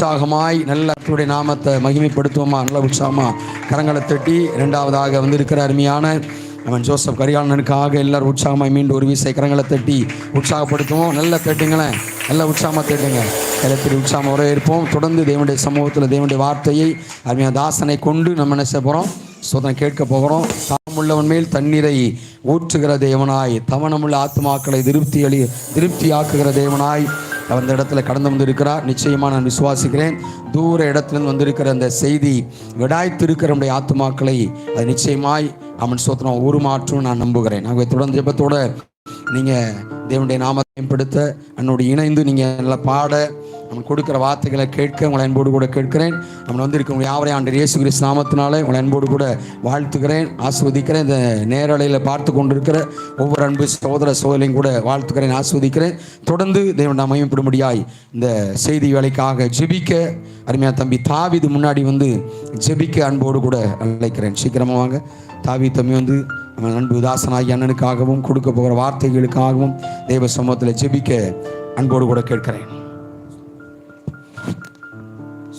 உற்சாகமாய் நல்ல கர்த்தருடைய நாமத்தை மகிமைப்படுத்துவோமா? நல்ல உற்சாகமா கரங்களை தட்டி. இரண்டாவதாக இருக்கிற அருமையான அவன் ஜோசப் கரிகாலனுக்காக எல்லாரும் உற்சாகமாய் மீண்டும் ஒரு வீசை கரங்களை தட்டி உற்சாகப்படுத்துவோம். நல்ல தட்டுங்களேன், நல்ல உற்சாகமாக தட்டுங்க. எல்லாத்திலும் உற்சாகமாக வரவேற்போம். தொடர்ந்து தேவனுடைய சமூகத்தில் தேவனுடைய வார்த்தையை அருமையான தாசனை கொண்டு நம்ம என்ன செய்ய போகிறோம்? சோதனை கேட்க போகிறோம். தாமுள்ளவன் மேல் தண்ணீரை ஊற்றுகிற தேவனாய், தவணமுள்ள ஆத்மாக்களை திருப்தியாக்குகிற தேவனாய் அந்த இடத்துல கடந்து வந்திருக்கிறார். நிச்சயமாக நான் விசுவாசிக்கிறேன். தூர இடத்துலேருந்து வந்திருக்கிற அந்த செய்தி விடாய்த்திருக்கிற நம்முடைய ஆத்மாக்களை அது நிச்சயமாய் அவன் சோத்திரம் உருமாற்றும் நான் நம்புகிறேன். நாங்கள் தொடர்ந்து ஜெபத்தோடு நீங்கள் தேவனுடைய நாமத்தை மேம்படுத்த என்னோடு இணைந்து நீங்கள் நல்லா பாட, அவன் கொடுக்குற வார்த்தைகளை கேட்க உங்களை அன்போடு கூட கேட்கிறேன். அவன் வந்திருக்க யாவரையும் ஆண்டவர் இயேசு கிறிஸ்து நாமத்தினாலே உங்களை அன்போடு கூட வாழ்த்துக்கிறேன், ஆஸ்வதிக்கிறேன். இந்த நேரலையில் பார்த்து கொண்டிருக்கிற ஒவ்வொரு அன்பு சகோதர சகோதரையும் கூட வாழ்த்துக்கிறேன், ஆஸ்வதிக்கிறேன். தொடர்ந்து தேவன் நாம் மகிமைப்படும்படியாய் இந்த செய்தி வேலைக்காக ஜெபிக்க அருமையாக தம்பி தாவீது முன்னாடி வந்து ஜெபிக்க அன்போடு கூட அழைக்கிறேன். சீக்கிரமாக வாங்க. தாவீது தம்பி வந்து அவன் அன்பு தாசனாகி அண்ணனுக்காகவும் கொடுக்க போகிற வார்த்தைகளுக்காகவும் தேவ சமூகத்தில் ஜெபிக்க அன்போடு கூட கேட்கிறேன்.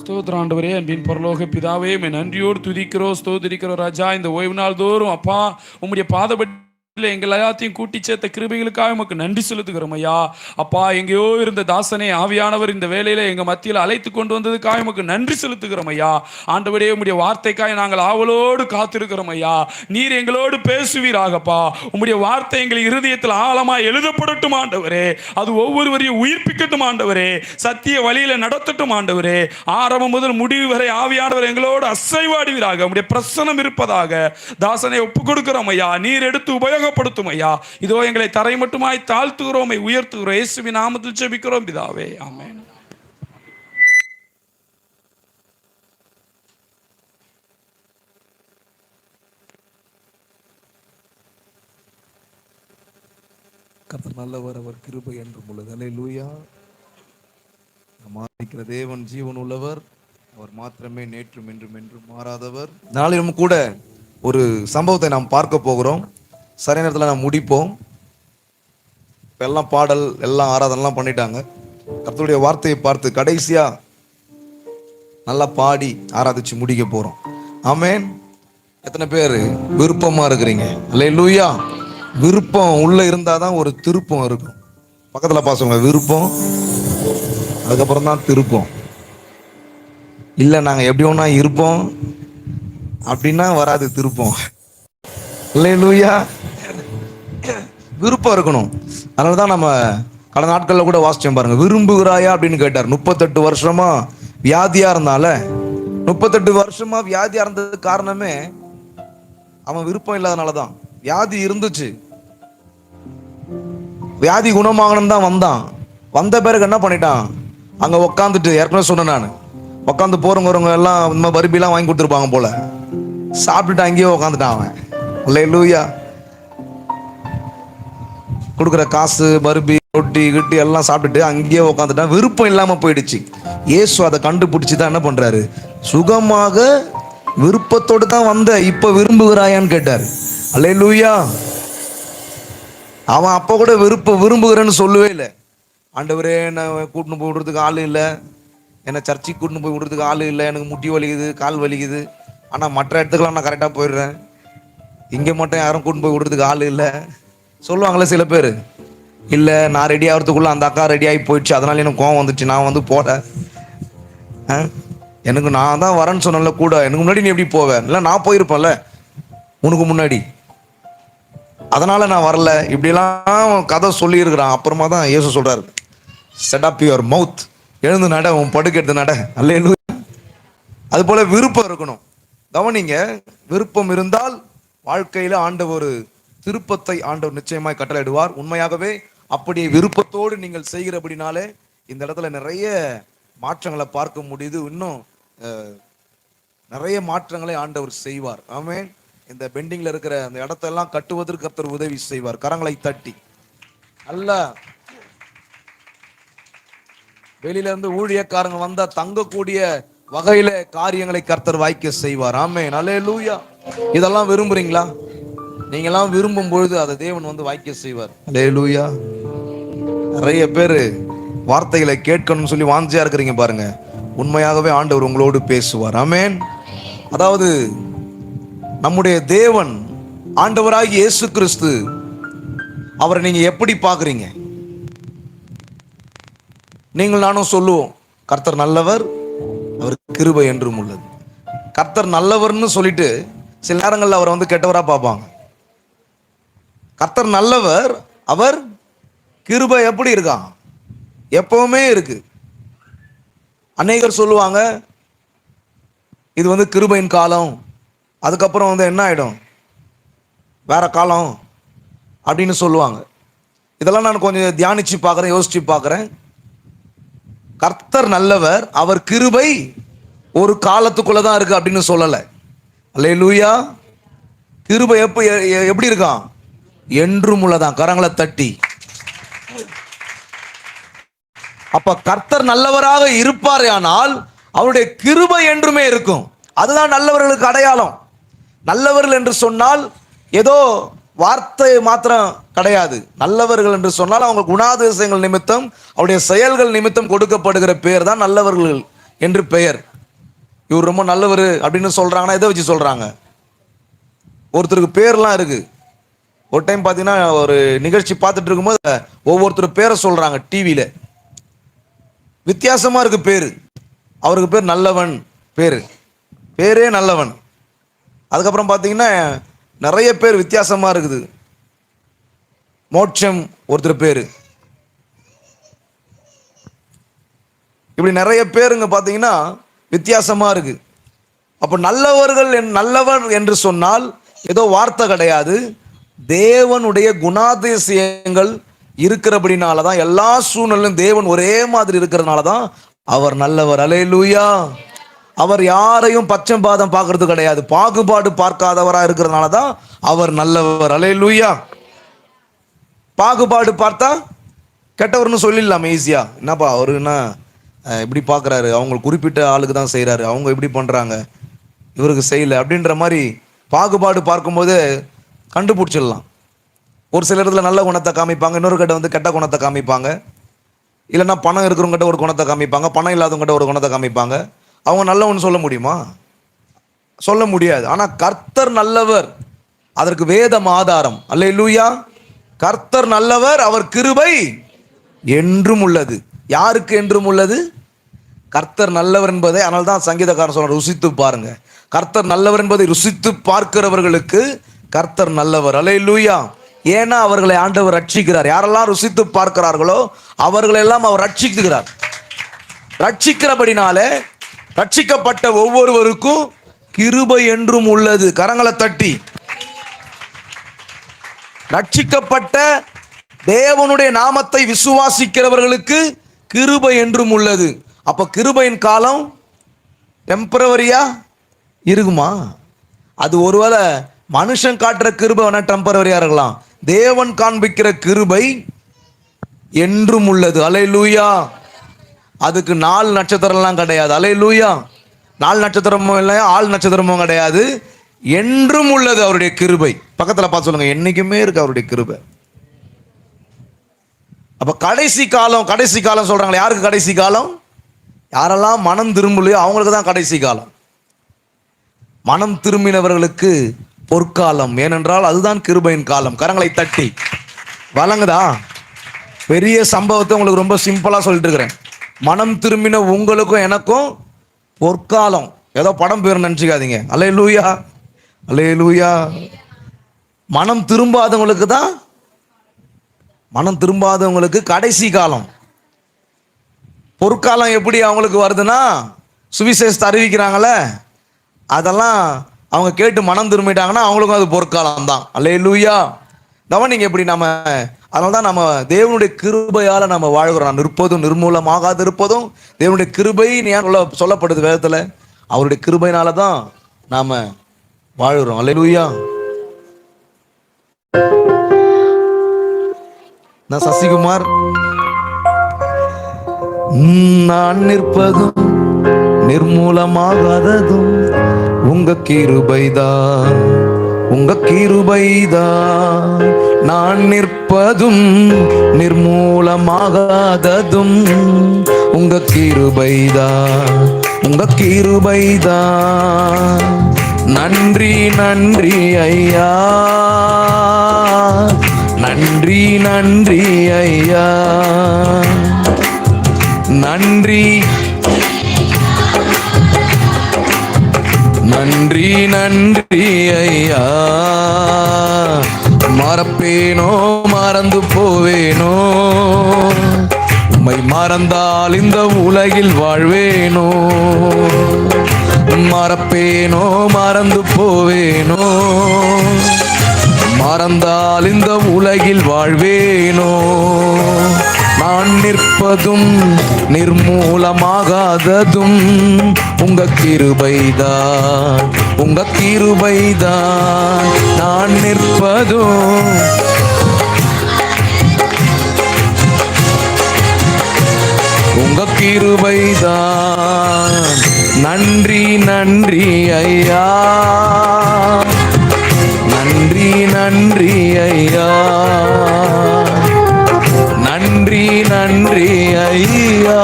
ஸ்தோத்திரம் ஆண்டவரே, அன்பின் பரலோக பிதாவே, நன்றியோடு துதிக்கிறோம், ஸ்தோத்திரிக்கிறோம் ராஜா. இந்த ஓய்வு நாள் தோறும் அப்பா உம்முடைய பாதப்படி எங்கள் எல்லாத்தையும் கூட்டி சேர்த்த கிருபைகளுக்காக உமக்கு நன்றி செலுத்துகிறோம் ஐயா. அப்பா, எங்கேயோ இருந்த தாசனே ஆவியானவர் இந்த வேலையில எங்க மத்தியில் அழைத்து கொண்டு வந்ததுக்காக உமக்கு நன்றி செலுத்துகிறோம் ஐயா. ஆண்டவரே, உம்முடைய வார்த்தைக்காக நாங்கள் ஆவலோடு காத்திருக்கிறோம் ஐயா. நீர் எங்களோடு பேசுவீராகப்பா. உம்முடைய வார்த்தை எங்கள் இருதயத்தில் ஆழமாய் எழுதப்படட்டும் ஆண்டவரே. அது ஒவ்வொருவரையும் உயிர்ப்பிக்கட்டும் ஆண்டவரே. சத்திய வழியில நடத்தட்டும் ஆண்டவரே. ஆரம்பம் முதல் முடிவு வரை ஆவியானவர் எங்களோடு அசைவாடுவீராக. உம்முடைய பிரசனம் இருப்பதாக தாசனை ஒப்பு கொடுக்கிறோம் ஐயா. நீர் எடுத்து உபயோகப்படுத்தும் ஐயா. இதோ எங்களை தரை மட்டுமாய் தாழ்த்துகிறோம், உயர்த்துகிறோம். இயேசுவின் நாமத்தில் ஜெபிக்கிறோம் பிதாவே, ஆமென். கர்த்தர் நல்லவர், அவர் கிருபை என்றும் உள்ளது. அல்லேலூயா. மாறிக்கிற தேவன் ஜீவன் உள்ளவர், அவர் மாத்திரமே நேற்றும் என்றும் என்றும் மாறாதவர். நாளிலும் கூட ஒரு சம்பவத்தை நாம் பார்க்க போகிறோம். சரி நேரத்தில் நாம் முடிப்போம். இப்போ எல்லாம் பாடல் எல்லாம் ஆராதனைலாம் பண்ணிட்டாங்க. கர்த்தருடைய வார்த்தையை பார்த்து கடைசியா நல்லா பாடி ஆராதிச்சு முடிக்க போறோம். ஆமென். எத்தனை பேர் விருப்பமா இருக்கிறீங்க? அல்லேலூயா. விருப்பம் உள்ள இருந்தாதான் ஒரு திருப்பம் இருக்கும். பக்கத்துல பாசுங்க, விருப்பம் அதுக்கப்புறம் தான் திருப்பம். இல்லை நாங்கள் எப்படி ஒன்றா இருப்போம் அப்படின்னா வராது திருப்பம். அல்லேலூயா. விருப்பம் இருக்கணும். அதனால தான் நம்ம கடந்த நாட்களில் கூட வாசிச்சோம் பாருங்க. விரும்புகிறாயா அப்படின்னு கேட்டார். 38 வருஷமா வியாதியா இருந்தால, 38 வருஷமா வியாதியா இருந்ததுக்கு காரணமே அவன் விருப்பம் இல்லாதனால தான். வியாதி இருந்துச்சு, வியாதி குணமாகணும் தான் வந்தான். வந்த பிறகு என்ன பண்ணிட்டான்? அங்க உட்காந்துட்டு, ஏற்கனவே சொன்னேன் நான், உட்காந்து போறவங்க எல்லாம் இந்த மாதிரி பருப்பிலாம் வாங்கி கொடுத்துருப்பாங்க போல, சாப்பிட்டுட்டு அங்கேயே உட்காந்துட்டான் அவன். அல்லேலூயா. கொடுக்குற காசு பருப்பி ரொட்டி கிட்டி எல்லாம் சாப்பிட்டுட்டு அங்கேயே உட்காந்துட்டான். விருப்பம் இல்லாம போயிடுச்சு. இயேசு அதை கண்டுபிடிச்சு தான் என்ன பண்றாரு? சுகமாக விருப்பத்தோடு தான் வந்த, இப்ப விரும்புகிறாயான்னு கேட்டார். அல்லேலூயா. அவன் அப்ப கூட விரும்புகிறேன்னு சொல்லவே இல்லை. ஆண்டவரே, என்னை கூட்டின்னு போய் விடுறதுக்கு ஆள் இல்லை, என்னை சர்ச்சைக்கு கூட்டின்னு போய் விடுறதுக்கு ஆள் இல்லை, எனக்கு முட்டி வலிக்குது, கால் வலிக்குது, ஆனால் மற்ற இடத்துக்கெல்லாம் நான் கரெக்டாக போயிடுறேன், இங்கே மட்டும் யாரும் கூட்டின்னு போய் விடுறதுக்கு ஆள் இல்லை சொல்லுவாங்களே சில பேர். இல்லை, நான் ரெடி ஆகிறதுக்குள்ள அந்த அக்கா ரெடி ஆகி போயிடுச்சு, அதனால எனக்கு கோவம் வந்துச்சு, நான் வந்து போட, எனக்கு நான் தான் வரேன்னு சொன்னல கூட, எனக்கு முன்னாடி நீ எப்படி போவேன்? இல்லை, நான் போயிருப்பேன்ல உனக்கு முன்னாடி, அதனால நான் வரல, இப்படிலாம் கதை சொல்லி இருக்கிறான். அப்புறமா தான் இயேசு சொல்றாரு, செட் அப் யுவர் மவுத், எழுந்து நட, உன் படுக்கிறது நட. அல்லேலூயா. அது போல விருப்பம் இருக்கணும். கவனிங்க, விருப்பம் இருந்தால் வாழ்க்கையில ஆண்டவர் திருப்பத்தை ஆண்டவர் நிச்சயமாய் கட்டளையிடுவார். உண்மையாகவே அப்படி விருப்பத்தோடு நீங்கள் செய்கிறபடினாலே இந்த இடத்துல நிறைய மாற்றங்களை பார்க்க முடியுது. இன்னும் நிறைய மாற்றங்களை ஆண்டவர் செய்வார். ஆமென். இந்த பெண்டிங்ல இருக்கிற அந்த இடத்தெல்லாம் கட்டுவதற்கு கர்த்தர் உதவி செய்வார். கரங்களை தட்டி அல்ல, வெளியில இருந்து ஊழியக்காரங்க வந்தா தங்கக்கூடிய வகையில காரியங்களை கர்த்தர் வாய்க்க செய்வார். ஆமென். அல்லேலூயா. இதெல்லாம் விரும்புறீங்களா? நீங்கெல்லாம் விரும்பும் பொழுது அதை தேவன் வந்து வாய்க்க செய்வார். அல்லேலூயா. நிறைய பேர் வார்த்தைகளை கேட்கணும்னு சொல்லி வாஞ்சியா இருக்கிறீங்க பாருங்க. உண்மையாகவே ஆண்டவர் உங்களோடு பேசுவார். ஆமென். அதாவது நம்முடைய தேவன் ஆண்டவராகிய இயேசு கிறிஸ்து, அவரை நீங்க எப்படி பார்க்குறீங்க? நீங்கள் நானும் சொல்லுவோம், கர்த்தர் நல்லவர், அவர் கிருபை என்றும் உள்ளது. கர்த்தர் நல்லவர்னு சொல்லிட்டு சில நேரங்களில் அவரை கெட்டவரா பார்ப்பாங்க. கர்த்தர் நல்லவர், அவர் கிருபை எப்படி இருக்கான்? எப்பவுமே இருக்கு. அநேகர் சொல்லுவாங்க இது கிருபையின் காலம், அதுக்கப்புறம் என்ன ஆயிடும், வேற காலம் அப்படின்னு சொல்லுவாங்க. இதெல்லாம் நான் கொஞ்சம் தியானிச்சு பார்க்குறேன், யோசிச்சு பார்க்குறேன். கர்த்தர் நல்லவர், அவர் கிருபை ஒரு காலத்துக்குள்ள தான் இருக்கு அப்படின்னு சொல்லலை. அல்லேலூயா. கிருபை எப்படி இருக்கான்? என்றும் உள்ளதான். கரங்களை தட்டி. அப்ப கர்த்தர் நல்லவராக இருப்பார், ஆனால் அவருடைய கிருபை என்றுமே இருக்கும். அதுதான் நல்லவர்களுக்கு அடையாளம். நல்லவர்கள் என்று சொன்னால் ஏதோ வார்த்தை மாத்திரம் கிடையாது. நல்லவர்கள் என்று சொன்னால் அவங்க குணாதிசயங்கள் நிமித்தம், அவருடைய செயல்கள் நிமித்தம் கொடுக்கப்படுகிற பெயர் தான் நல்லவர்கள் என்று பெயர். இவர் ரொம்ப நல்லவர் அப்படின்னு சொல்றாங்கன்னா எதை வச்சு சொல்றாங்க? ஒருத்தருக்கு பேர்லாம் இருக்கு. ஒரு டைம் பார்த்தீங்கன்னா ஒரு நிகழ்ச்சி பார்த்துட்டு இருக்கும்போது ஒவ்வொருத்தர் பேரை சொல்றாங்க டிவியில. வித்தியாசமா இருக்கு பேரு. அவருக்கு பேர் நல்லவன், பேரே நல்லவன். அதுக்கப்புறம் பார்த்தீங்கன்னா நிறைய பேர் வித்தியாசமா இருக்குது. மோட்சம் ஒருத்தர் பேரு. இப்படி நிறைய பேருங்க பார்த்தீங்கன்னா வித்தியாசமா இருக்கு. அப்போ நல்லவர் என்று சொன்னால் ஏதோ வார்த்தை கிடையாது. தேவனுடைய குணாதிசயங்கள் இருக்கிறபடினால தான், எல்லா சூழ்நிலையும் தேவன் ஒரே மாதிரி இருக்கிறதுனால தான் அவர் நல்லவர். அல்லேலூயா. அவர் யாரையும் பட்சபாதம் பார்க்கறது கிடையாது, பாகுபாடு பார்க்காதவராக இருக்கிறதுனால தான் அவர் நல்லவர். அல்லேலூயா. பாகுபாடு பார்த்தா கெட்டவர்னு சொல்லிடலாமே ஈஸியா. என்னப்பா அவரு என்ன இப்படி பார்க்குறாரு, அவங்க குறிப்பிட்ட ஆளுக்கு தான் செய்கிறாரு, அவங்க இப்படி பண்ணுறாங்க, இவருக்கு செய்யலை அப்படின்ற மாதிரி பாகுபாடு பார்க்கும்போது கண்டுபிடிச்சிடலாம். ஒரு சில இடத்துல நல்ல குணத்தை காமிப்பாங்க, இன்னொரு கிட்ட கெட்ட குணத்தை காமிப்பாங்க. இல்லைன்னா பணம் இருக்கிறவங்ககிட்ட ஒரு குணத்தை காமிப்பாங்க, பணம் இல்லாதவங்ககிட்ட ஒரு குணத்தை காமிப்பாங்க. அவங்க நல்லவன்னு சொல்ல முடியுமா? சொல்ல முடியாது. ஆனால் கர்த்தர் நல்லவர், அதற்கு வேதம் ஆதாரம். அல்லேலூயா. கர்த்தர் நல்லவர், அவர் கிருபை என்றும் உள்ளது. யாருக்கு என்றும் உள்ளது? கர்த்தர் நல்லவர் என்பதை, அதனால தான் சங்கீதக்காரன் சொல்ற, ருசித்து பாருங்க. கர்த்தர் நல்லவர் என்பதை ருசித்து பார்க்கிறவர்களுக்கு கர்த்தர் நல்லவர். அல்லேலூயா. ஏன்னா அவர்களை ஆண்டவர் ரட்சிக்கிறார். யாரெல்லாம் ருசித்து பார்க்கிறார்களோ அவர்களெல்லாம் அவர் ரட்சிக்கிறார். ரட்சிக்கிறபடினாலே ரட்சிக்கப்பட்ட ஒவ்வொருவருக்கும் கிருபை என்றும் உள்ளது. கரங்களை தட்டி. ரட்சிக்கப்பட்ட தேவனுடைய நாமத்தை விசுவாசிக்கிறவர்களுக்கு கிருபை என்றும் உள்ளது. அப்ப கிருபையின் காலம் டெம்பரவரியா இருக்குமா? அது ஒருவேளை மனுஷன் காட்டுற கிருபை வேணா டெம்பரவரியா இருக்கலாம். தேவன் காண்பிக்கிற கிருபை என்றும் உள்ளது. அல்லேலூயா. அதுக்கு 4 நட்சத்திரம்லாம் கிடையாது. அல்லேலூயா. 4 நட்சத்திரமும் இல்லை, ஆள் நட்சத்திரமும் கிடையாது. என்றும் உள்ளது அவருடைய கிருபை. பக்கத்தில் பார்த்து சொல்லுங்க, என்னைக்குமே இருக்கு அவருடைய கிருபை. அப்ப கடைசி காலம் சொல்றாங்களே, யாருக்கு கடைசி காலம்? யாரெல்லாம் மனம் திரும்பலையோ அவங்களுக்கு தான் கடைசி காலம். மனம் திரும்பினவர்களுக்கு பொற்காலம், ஏனென்றால் அதுதான் கிருபையின் காலம். கரங்களை தட்டி. வழங்குதா? பெரிய சம்பவத்தை உங்களுக்கு ரொம்ப சிம்பிளா சொல்லிட்டு இருக்கிறேன். மனம் திரும்பின உங்களுக்கும் எனக்கும் பொற்காலம். ஏதோ படம் பேர் நினைச்சுக்காதீங்க. அல்லேலூயா. அல்லேலூயா. மனம் திரும்பாதவங்களுக்கு கடைசி காலம். பொற்காலம் எப்படி அவங்களுக்கு வருதுன்னா, சுவிசேஷத்தை அறிவிக்கிறாங்களே, அதெல்லாம் அவங்க கேட்டு மனம் திரும்பிட்டாங்கன்னா அவங்களுக்கும் அது பொற்காலம் தான். அல்லேலூயா. கவனிங்க எப்படி நம்ம, அதனால தான் நம்ம தேவனுடைய கிருபையால் நம்ம வாழ்கிறோம். நிற்பதும் நிர்மூலமாகாது இருப்பதும் தேவனுடைய கிருபை சொல்லப்படுது வேதத்தில். அவருடைய கிருபையினால தான் நாம வாழ்கிறோம். அல்லேலூயா. நான் சசிகுமார். நான் நிற்பதும் நிர்மூலமாகாததும் உங்க கிருபைதான், உங்க கிருபைதான். நான் நிற்பதும் நிர்மூலமாகாததும் உங்க கிருபைதான், உங்க கிருபைதான். நன்றி நன்றி ஐயா, நன்றி நன்றி ஐயா, நன்றி நன்றி நன்றி ஐயா. மறப்பேனோ மறந்து போவேனோ, உம்மை மறந்தால் இந்த உலகில் வாழ்வேனோ. மறப்பேனோ மறந்து போவேனோ, மறந்தால் இந்த உலகில் வாழ்வேனோ. நான் நிற்பதும் நிர்மூலமாகாததும் உங்க கிருபைதான், உங்க கிருபைதான். நான் நிற்பதும் உங்க கிருபைதான். நன்றி நன்றி ஐயா, நன்றி நன்றி ஐயா, நன்றி நன்றி ஐயா,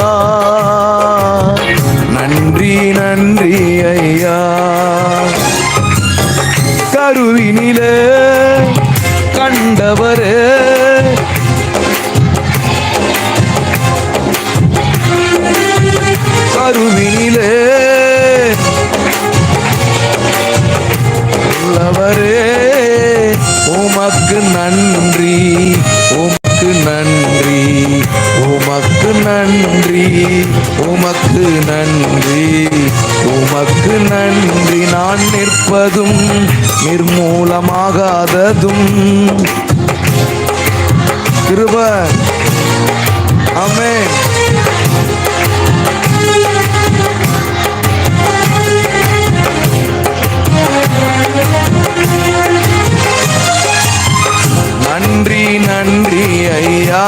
நன்றி நன்றி ஐயா. கருவினிலே கண்டவரே, கருவினிலே உள்ளவரே, உமக்கு நன்றி, உமக்கு நன்றி, உமக்கு நன்றி, உமக்கு நன்றி, உமக்கு நன்றி. நான் நிற்பதும் நிர்மூலமாகாததும் கிருபை. ஆமென். நன்றி நன்றி ஐயா,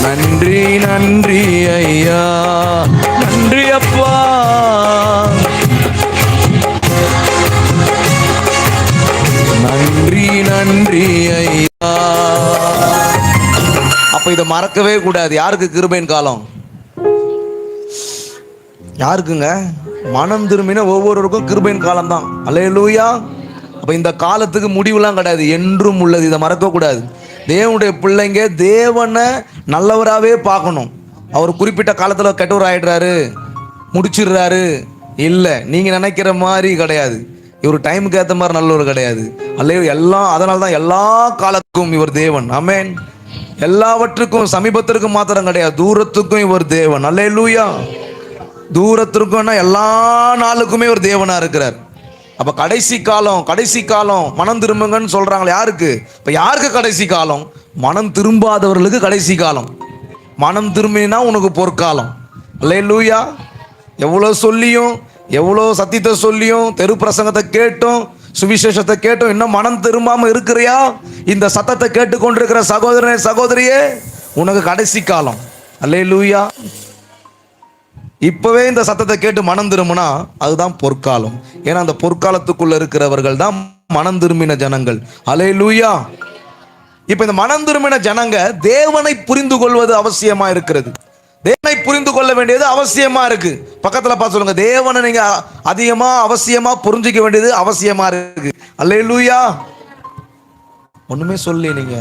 நன்றி நன்றி ஐயா, நன்றி அப்பா. நன்றி நன்றி ஐயா. அப்ப இதை மறக்கவே கூடாது. யாருக்கு கிருபையின் காலம்? யாருக்குங்க? மனம் திரும்பின ஒவ்வொருவருக்கும் கிருபையின் காலம் தான். அல்லேலூயா. அப்ப இந்த காலத்துக்கு முடிவுலாம் கிடையாது, என்றும் உள்ளது. இதை மறக்க கூடாது. தேவனுடைய பிள்ளைங்க தேவனை நல்லவராகவே பார்க்கணும். அவர் குறிப்பிட்ட காலத்தில் கெட்டவர் ஆயிடுறாரு, முடிச்சிடுறாரு இல்லை, நீங்க நினைக்கிற மாதிரி கிடையாது. இவர் டைமுக்கு ஏற்ற மாதிரி நல்லவர் கிடையாது. அல்ல எல்லாம், அதனால தான் எல்லா காலத்துக்கும் இவர் தேவன். ஆமென். எல்லாவற்றுக்கும், சமீபத்திற்கும் மாத்திரம் கிடையாது, தூரத்துக்கும் இவர் தேவன். அல்லேலூயா. தூரத்திற்கும்னா எல்லா நாளுக்குமே இவர் தேவனா இருக்கிறார். அப்ப கடைசி காலம், கடைசி காலம் மனம் திரும்புங்கன்னு சொல்றாங்களே, யாருக்கு? இப்ப யாருக்கு கடைசி காலம்? மனம் திரும்பாதவர்களுக்கு கடைசி காலம். மனம் திரும்பினா உனக்கு பொற்காலம். அல்லேலூயா. எவ்வளோ சொல்லியும், எவ்வளோ சத்தியத்தை சொல்லியும், தெரு பிரசங்கத்தை கேட்டும், சுவிசேஷத்தை கேட்டும் இன்னும் மனம் திரும்பாம இருக்கிறியா? இந்த சத்தத்தை கேட்டுக்கொண்டிருக்கிற சகோதரனே, சகோதரியே, உனக்கு கடைசி காலம். அல்லேலூயா. இப்பவே இந்த சத்தத்தை கேட்டு மனம் திரும்பினா அதுதான் பொற்காலம். ஏன்னா அந்த பொற்காலத்துக்குள்ள இருக்கிறவர்கள் தான் மனம் திரும்பின ஜனங்கள். அல்லேலூயா. இப்ப இந்த மனம் திரும்பின ஜனங்க தேவனை புரிந்து கொள்வது அவசியமா இருக்கிறது. தேவனை புரிந்து கொள்ள வேண்டியது அவசியமா இருக்கு. பக்கத்துல பார்த்து சொல்லுங்க, தேவனை நீங்க அதிகமா அவசியமா புரிஞ்சிக்க வேண்டியது அவசியமா இருக்கு. அல்லேலூயா. ஒண்ணுமே சொல்லி நீங்க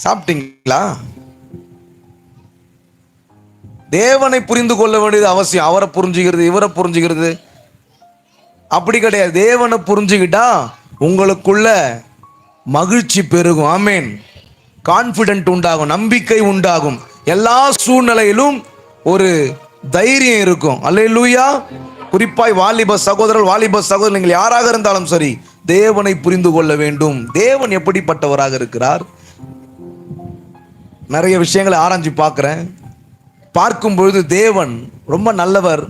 சாப்பிட்டீங்களா? தேவனை புரிந்து கொள்ள வேண்டியது அவசியம். அவரை புரிஞ்சுக்கிறது, இவரை புரிஞ்சுக்கிறது அப்படி கிடையாது. தேவனை புரிஞ்சுக்கிட்டா உங்களுக்குள்ள மகிழ்ச்சி பெருகும். ஆமேன். கான்ஃபிடென்ட் உண்டாகும், நம்பிக்கை உண்டாகும், எல்லா சூழ்நிலையிலும் ஒரு தைரியம் இருக்கும். அல்லேலூயா. குறிப்பாய் வாலிப சகோதரர், வாலிப சகோதரர், நீங்கள் யாராக இருந்தாலும் சரி, தேவனை புரிந்து கொள்ள வேண்டும். தேவன் எப்படிப்பட்டவராக இருக்கிறார்? நிறைய விஷயங்களை ஆராய்ச்சி பார்க்கிறேன். பார்க்கும் பொழுது தேவன் ரொம்ப நல்லவர்,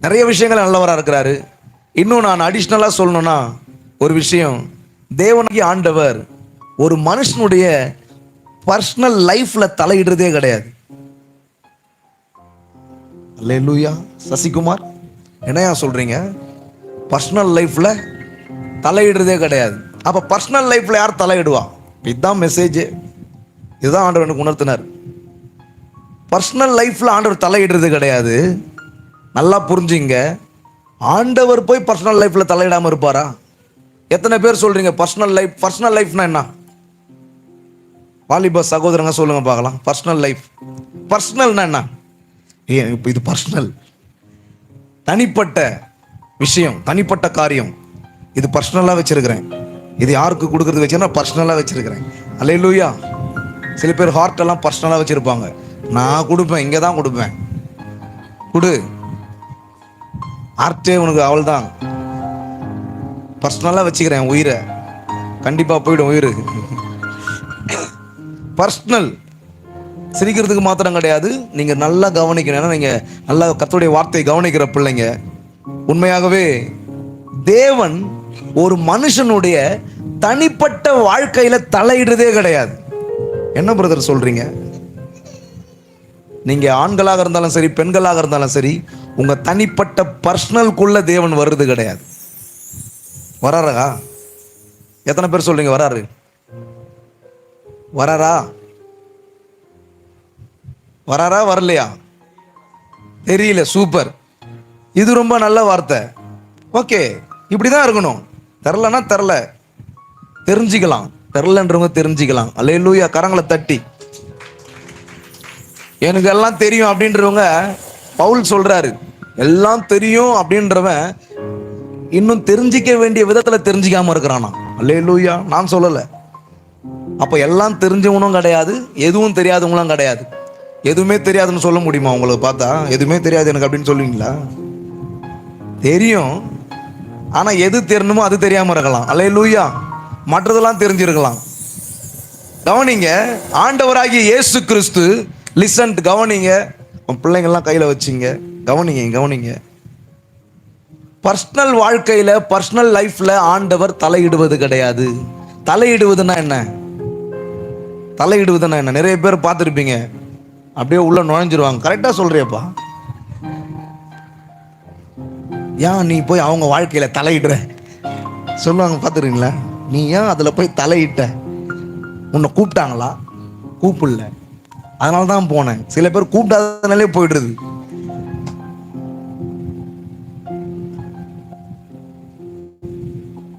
நிறைய விஷயங்கள் நல்லவராக இருக்கிறாரு. இன்னும் நான் அடிஷ்னலாக சொல்லணும்னா ஒரு விஷயம், தேவனாகிய ஆண்டவர் ஒரு மனுஷனுடைய பர்சனல் லைஃப்ல தலையிடுறதே கிடையாது. அல்லேலூயா. சசிகுமார், என்னையா சொல்றீங்க? பர்சனல் லைஃப்ல தலையிடுறதே கிடையாது. அப்போ பர்சனல் லைஃப்பில் யார் தலையிடுவா? இதுதான் மெசேஜ். இதுதான் ஆண்டவர் எனக்கு உணர்த்தினார். பர்சனல் லைஃப்பில் ஆண்டவர் தலையிடுறது கிடையாது. நல்லா புரிஞ்சுங்க. ஆண்டவர் போய் பர்சனல் லைஃப்பில் தலையிடாமல் இருப்பாரா? எத்தனை பேர் சொல்கிறீங்க பர்சனல் லைஃப்? பர்சனல் லைஃப்னா என்ன? வாலிப சகோதரங்க சொல்லுங்க பார்க்கலாம். பர்சனல் லைஃப், பர்சனல்னா என்ன? ஏன் இப்போ இது பர்சனல், தனிப்பட்ட விஷயம், தனிப்பட்ட காரியம். இது பர்சனலாக வச்சிருக்கிறேன். இது யாருக்கு கொடுக்கறது வச்சுன்னா பர்சனலாக வச்சிருக்கிறேன். அல்லேலூயா. சில பேர் ஹார்ட் எல்லாம் பர்சனலாக வச்சிருப்பாங்க. நான் கொடுப்பேன், இங்கே தான் கொடுப்பேன், கொடு. ஹார்ட்டே உனக்கு அவள் தான். பர்சனலாக வச்சுக்கிறேன் உயிரை, கண்டிப்பாக போயிடும் உயிர். பர்சனல் சிரிக்கிறதுக்கு மாத்திரம் கிடையாது. நீங்கள் நல்லா கவனிக்கணும். ஏன்னா நீங்கள் நல்லா கர்த்தருடைய வார்த்தையை கவனிக்கிற பிள்ளைங்க. உண்மையாகவே தேவன் ஒரு மனுஷனுடைய தனிப்பட்ட வாழ்க்கையில தலையிடுறதே கிடையாது. என்ன பிரதர் சொல்றீங்க? நீங்க ஆண்களாக இருந்தாலும் சரி, பெண்களாக இருந்தாலும் சரி, உங்க தனிப்பட்ட பர்சனல்குள்ள தேவன் வர்றது கிடையாது. வராரா? எத்தனை பேர் சொல்றீங்க வராரு? வராரா? வராரா வரலையா? தெரியல. சூப்பர். இது ரொம்ப நல்ல வார்த்தை. ஓகே, இப்படிதான் இருக்கணும். தெரிலனா தெரில, தெரிஞ்சுக்கலாம். தெரிலன்றவங்க தெரிஞ்சுக்கலாம். அல்லேலூயா. கரங்களை தட்டி. எனக்கு எல்லாம் தெரியும் அப்படின்றவங்க, பவுல் சொல்றாரு, எல்லாம் தெரியும் அப்படின்றவன் இன்னும் தெரிஞ்சிக்க வேண்டிய விதத்துல தெரிஞ்சிக்காம இருக்கிறானா. அல்லேலூயா. நான் சொல்லல. அப்ப எல்லாம் தெரிஞ்சவனும் கிடையாது, எதுவும் தெரியாதவங்களும் கிடையாது. எதுவுமே தெரியாதுன்னு சொல்ல முடியுமா? உங்களுக்கு பார்த்தா எதுவுமே தெரியாது எனக்கு அப்படின்னு சொல்லுவீங்களா? தெரியும், ஆனா எது தெரியணுமோ அது தெரியாம இருக்கலாம். அல்லேலூயா. மற்றதெல்லாம் தெரிஞ்சிருக்கலாம். கவனிங்க, ஆண்டவராகிய இயேசு கிறிஸ்து, லிசன், கவனிங்க. உன் பிள்ளைங்கள்லாம் கையில வச்சிங்க, கவனிங்க, கவனிங்க. பர்சனல் வாழ்க்கையில, பர்சனல் லைஃப்ல ஆண்டவர் தலையிடுவது கிடையாது. தலையிடுவதுன்னா என்ன? தலையிடுவதுன்னா என்ன? நிறைய பேர் பார்த்துருப்பீங்க, அப்படியே உள்ள நுழைஞ்சிருவாங்க. கரெக்டா சொல்றியப்பா, ஏன் நீ போய் அவங்க வாழ்க்கையில தலையிடுற சொல்லுவாங்க. பார்த்துருக்கீங்களா? நீ ஏன் அதுல போய் தலையிட்ட? உன்னை கூப்பிட்டாங்களா? கூப்பிடல, அதனால தான் போனேன். சில பேர் கூப்பிட்டாதனாலே போயிடுறது.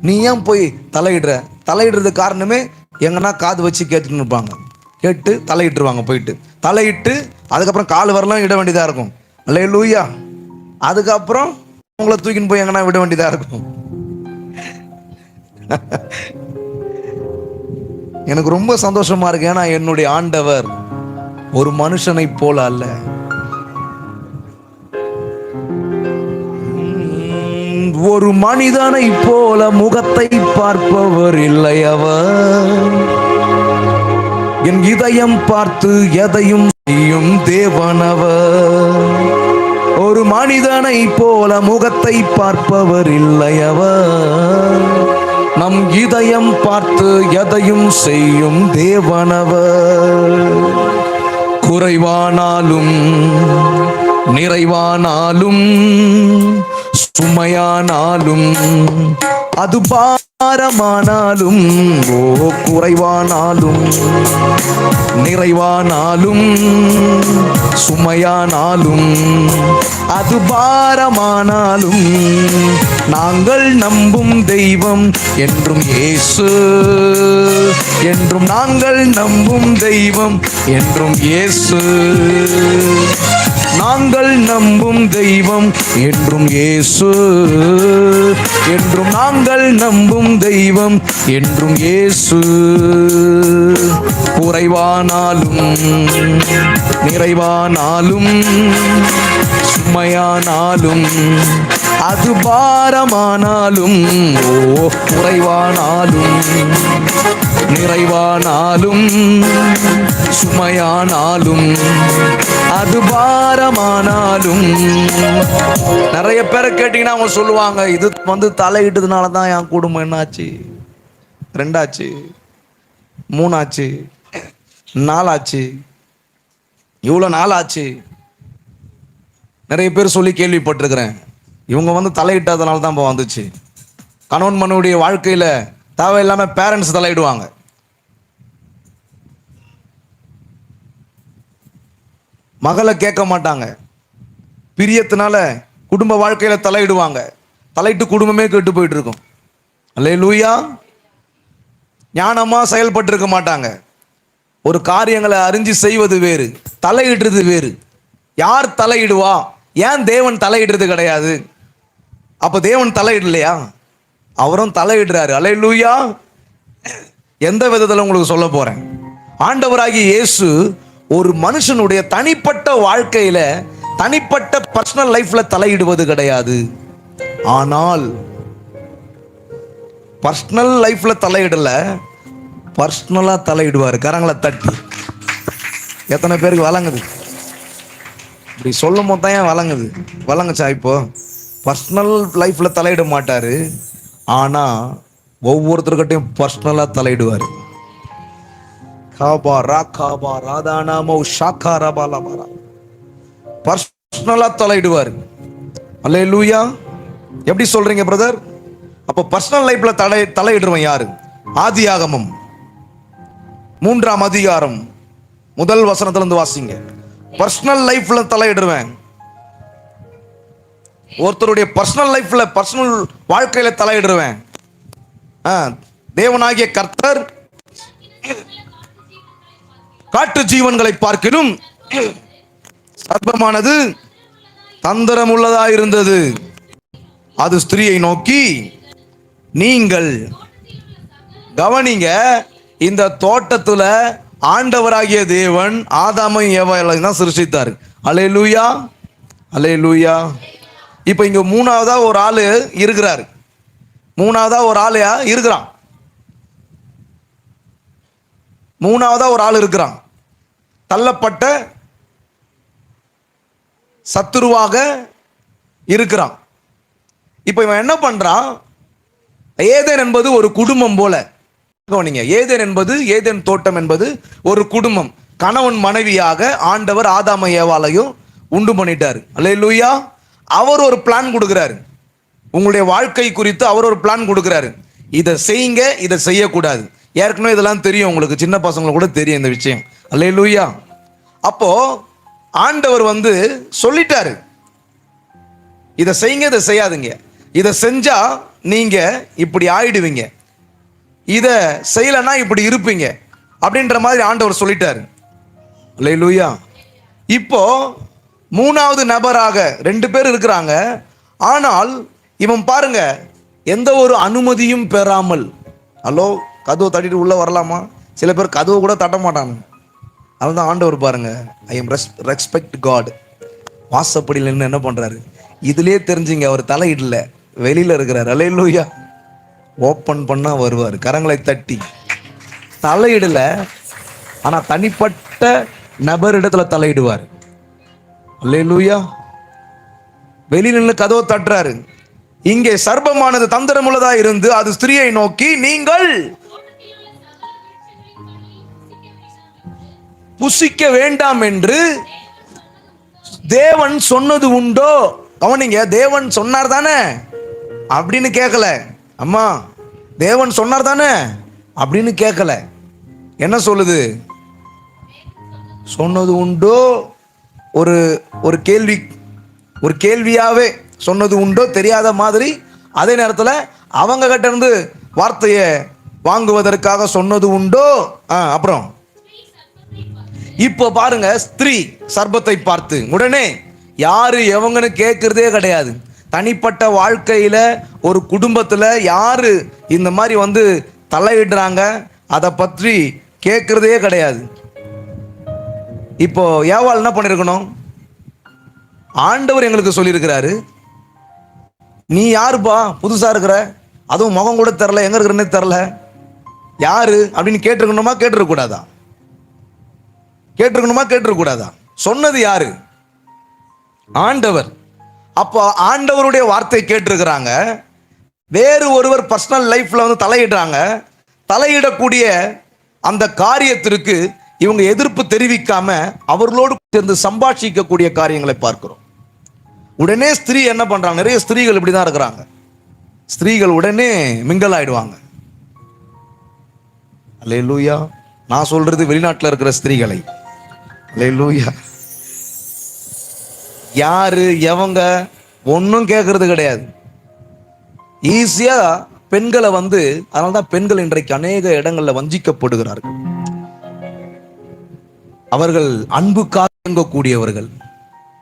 நீ ஏன் போய் தலையிடுற? தலையிடுறது காரணமே எங்கன்னா காது வச்சு கேட்டுன்னு இருப்பாங்க. கேட்டு தலையிட்டுருவாங்க. போயிட்டு தலையிட்டு அதுக்கப்புறம் கால் வரலாம் இட வேண்டியதா இருக்கும். அல்லேலூயா. அதுக்கப்புறம் உங்களை தூக்கின்னு போய் எங்கன்னா விட வேண்டியதா இருக்கும். எனக்கு ரொம்ப சந்தோஷமா இருக்கு. ஏன்னா என்னுடைய ஆண்டவர் ஒரு மனுஷனை போல அல்ல. ஒரு மனிதனை போல முகத்தை பார்ப்பவர் இல்லை அவர். என் இதயம் பார்த்து எதையும் செய்யும் தேவனவர். ஒரு மனிதனை போல முகத்தை பார்ப்பவர் இல்லை அவர். நம் இதயம் பார்த்து எதையும் செய்யும் தேவனவர். குறைவானாலும் நிறைவானாலும் சுமையானாலும் அது பாரமானாலும், ஓ குறைவானாலும் நிறைவானாலும் சுமையானாலும் அது பாரமானாலும், நாங்கள் நம்பும் தெய்வம் என்றும் இயேசு. என்றும் நாங்கள் நம்பும் தெய்வம் என்றும் இயேசு. நாங்கள் நம்பும் தெய்வம் என்றும் இயேசு. என்றும் நாங்கள் நம்பும் தெய்வம் என்றும் இயேசு. குறைவானாலும் நிறைவானாலும் சுமையானாலும் அது பாரமானாலும், ஓ குறைவானாலும் நிறைவானாலும் சுமையானாலும் அது பாரமானாலும். நிறைய பேரை கேட்டீங்கன்னா அவங்க சொல்லுவாங்க, இது தலையிட்டதுனால தான் என் குடும்பம் என்னாச்சு, 2 ஆச்சு, 3 ஆச்சு, 4 ஆச்சு, இவ்வளோ நாள் ஆச்சு. நிறைய பேர் சொல்லி கேள்விப்பட்டிருக்கிறேன், இவங்க தலையிட்டதுனால தான் வந்துச்சு. கணவன் மனைவியுடைய வாழ்க்கையில தேவையில்லாம பேரண்ட்ஸ் தலையிடுவாங்க. மகளை கேட்க மாட்டாங்க. பிரியத்தினால குடும்ப வாழ்க்கையில தலையிடுவாங்க. தலையிட்டு குடும்பமே கெட்டு போயிட்டு இருக்கும். அல்லேலூயா. ஞானமா செயல்பட்டு இருக்க மாட்டாங்க. ஒரு காரியங்களை அறிஞ்சு செய்வது வேறு, தலையிடுறது வேறு. யார் தலையிடுவா? ஏன் தேவன் தலையிடுறது கிடையாது? அப்ப தேவன் தலையிடலையா? அவரும் தலையிடுறாரு. அல்லேலூயா. எந்த விதத்தில் உங்களுக்கு சொல்ல போறேன், ஆண்டவராகிய இயேசு ஒரு மனுஷனுடைய தனிப்பட்ட வாழ்க்கையில, தனிப்பட்ட பர்சனல் லைஃப்ல தலையிடுவது கிடையாது. ஆனால் பர்சனல் லைஃப்ல தலையிடல, பர்சனலா தலையிடுவார். கரங்களை தட்டி. எத்தனை பேருக்கு வழங்குது? இப்படி சொல்லும் போது தான் வழங்குது. வழங்குச்சா? இப்போ பர்சனல் லைஃப்ல தலையிட மாட்டாரு, ஆனா ஒவ்வொருத்தருக்கிட்டையும் பர்சனலா தலையிடுவார். பர்சனலா தலையிடுவார். அல்லேலூயா. எப்படி சொல்றீங்க பிரதர்? அப்ப பர்சனல் லைஃப்ல தலையிடுறவன் யாரு? ஆதியாகமம் 3ஆம் அதிகாரம் 1 வசனத்துல இருந்து வாசிங்க. பர்சனல் லைஃப்ல தலையிடுறவன், ஒருத்தருடைய பர்சனல் லைஃப்ல, பர்சனல் வாழ்க்கையில தலையிடுறவன் தேவனாகிய கர்த்தர் காட்டு ஜீவன்களை பார்க்கிலும் சர்ப்பமானது தந்திரமுள்ளதா இருந்தது. அது ஸ்திரீயை நோக்கி, நீங்கள் கவனிங்க, இந்த தோட்டத்துல ஆண்டவராகிய தேவன் ஆதாமையும் ஏவாளையும் தான் சிருஷ்டித்தார். அல்லேலூயா, அல்லேலூயா. இப்ப இங்க மூணாவதா ஒரு ஆளு இருக்கிறாரு. மூணாவதா ஒரு ஆளு இருக்கிறான். மூணாவதா ஒரு ஆள் இருக்கிறான். தள்ளப்பட்ட சத்துருவாக இருக்கிறான். இப்ப இவன் என்ன பண்றான்? ஏதேன் என்பது ஒரு குடும்பம் போல. கவனிங்க, ஏதேன் என்பது, ஏதேன் தோட்டம் என்பது ஒரு குடும்பம். கணவன் மனைவியாக ஆண்டவர் ஆதாம ஏவாளையும் உண்டு பண்ணிட்டாரு. அல்லேலூயா. அவர் ஒரு பிளான் கொடுக்கிறாரு. உங்களுடைய வாழ்க்கை குறித்து அவர் ஒரு பிளான் கொடுக்கிறாரு. இதை செய்யுங்க, இதை செய்யக்கூடாது. ஏற்கனவே இதெல்லாம் தெரியும் உங்களுக்கு, சின்ன பசங்களுக்கு கூட தெரியும் இந்த விஷயம். அல்லேலூயா. அப்போ ஆண்டவர் சொல்லிட்டாரு, இதை செய்யுங்க, இதை செய்யாதுங்க. இதை செஞ்சா நீங்க இப்படி ஆயிடுவீங்க, இதை செய்யலைன்னா இப்படி இருப்பீங்க அப்படின்ற மாதிரி ஆண்டவர் சொல்லிட்டாரு. அல்லேலூயா. இப்போ மூணாவது நபராக 2 பேர் இருக்கிறாங்க. ஆனால் இவன் பாருங்க, எந்த ஒரு அனுமதியும் பெறாமல், ஹலோ கதவை தட்டிட்டு உள்ள வரலாமா? சில பேர் கதவை கூட தட்ட மாட்டாங்க. அதுதான் ஆண்டவர் பாருங்க, ஐ எம் ரெஸ்பெக்ட் காட். வாசப்படியில் என்ன பண்றாரு? இதுலயே தெரிஞ்சுங்க, அவர் தலையிடல, வெளியில இருக்கிறார். அல்லேலூயா. ஓப்பன் பண்ணா வருவார். கரங்களை தட்டி. தலையிடல, ஆனா தனிப்பட்ட நபர் இடத்துல தலையிடுவார். அல்லேலூயா. வெளியில நின்று கதவை தட்டுறாரு. இங்கே சர்ப்பமானது தந்திரமுள்ளதா இருந்து அது ஸ்திரீயை நோக்கி, நீங்கள் புசிக்க வேண்டாம் என்று தேவன் சொன்னது உண்டோ? கவனிங்க, தேவன் சொன்னார் தானே அப்படின்னு கேட்கல. அம்மா தேவன் சொன்னார் தானே அப்படின்னு கேட்கல. என்ன சொல்லுது? சொன்னது உண்டோ? ஒரு கேள்வி, ஒரு கேள்வியாவே சொன்னது உண்டோ தெரியாத மாதிரி. அதே நேரத்தில் அவங்க கிட்ட இருந்து வார்த்தையை வாங்குவதற்காக சொன்னது உண்டோ? அப்புறம் இப்போ பாருங்க, ஸ்திரீ சர்ப்பத்தை பார்த்து, உடனே யாரு எவங்கன்னு கேட்கறதே கிடையாது. தனிப்பட்ட வாழ்க்கையில ஒரு குடும்பத்துல யாரு இந்த மாதிரி தலையிடுறாங்க அதை பற்றி கேட்கறதே கிடையாது. இப்போ ஏவாள் என்ன பண்ணிருக்கணும்? ஆண்டவர் எங்களுக்கு சொல்லியிருக்கிறாரு, நீ யாருப்பா, புதுசா இருக்கிற, அதுவும் முகம் கூட தெரில, எங்க இருக்கிறன்னே தெரில, யாரு அப்படின்னு கேட்டிருக்கணுமா? கேட்டிருக்க கூடாதா? சொன்னது யாரு? ஆண்டவர். அப்போ ஆண்டவருடைய வார்த்தை கேட்டிருக்கிறாங்க. வேறு ஒருவர் பர்சனல் லைஃப்ல தலையிடுறாங்க. தலையிடக்கூடிய அந்த காரியத்திற்கு இவங்க எதிர்ப்பு தெரிவிக்காம அவர்களோடு சேர்ந்து சம்பாஷிக்கக்கூடிய காரியங்களை பார்க்கிறோம். உடனே ஸ்திரீ என்ன பண்றாங்க? நிறைய ஸ்திரீகள் இப்படிதான் இருக்கிறாங்க. ஸ்திரீகள் உடனே மிங்கல் ஆயிடுவாங்க. அல்லேலூயா. நான் சொல்றது வெளிநாட்டில் இருக்கிற ஸ்திரீகளை. அல்லேலூயா. யாரு எவங்க ஒன்றும் கேட்கறது கிடையாது. ஈஸியா பெண்களை அதனால்தான் பெண்கள் இன்றைக்கு அநேக இடங்கள்ல வஞ்சிக்கப்படுகிறார்கள். அவர்கள் அன்புக்காக இயங்கக்கூடியவர்கள்,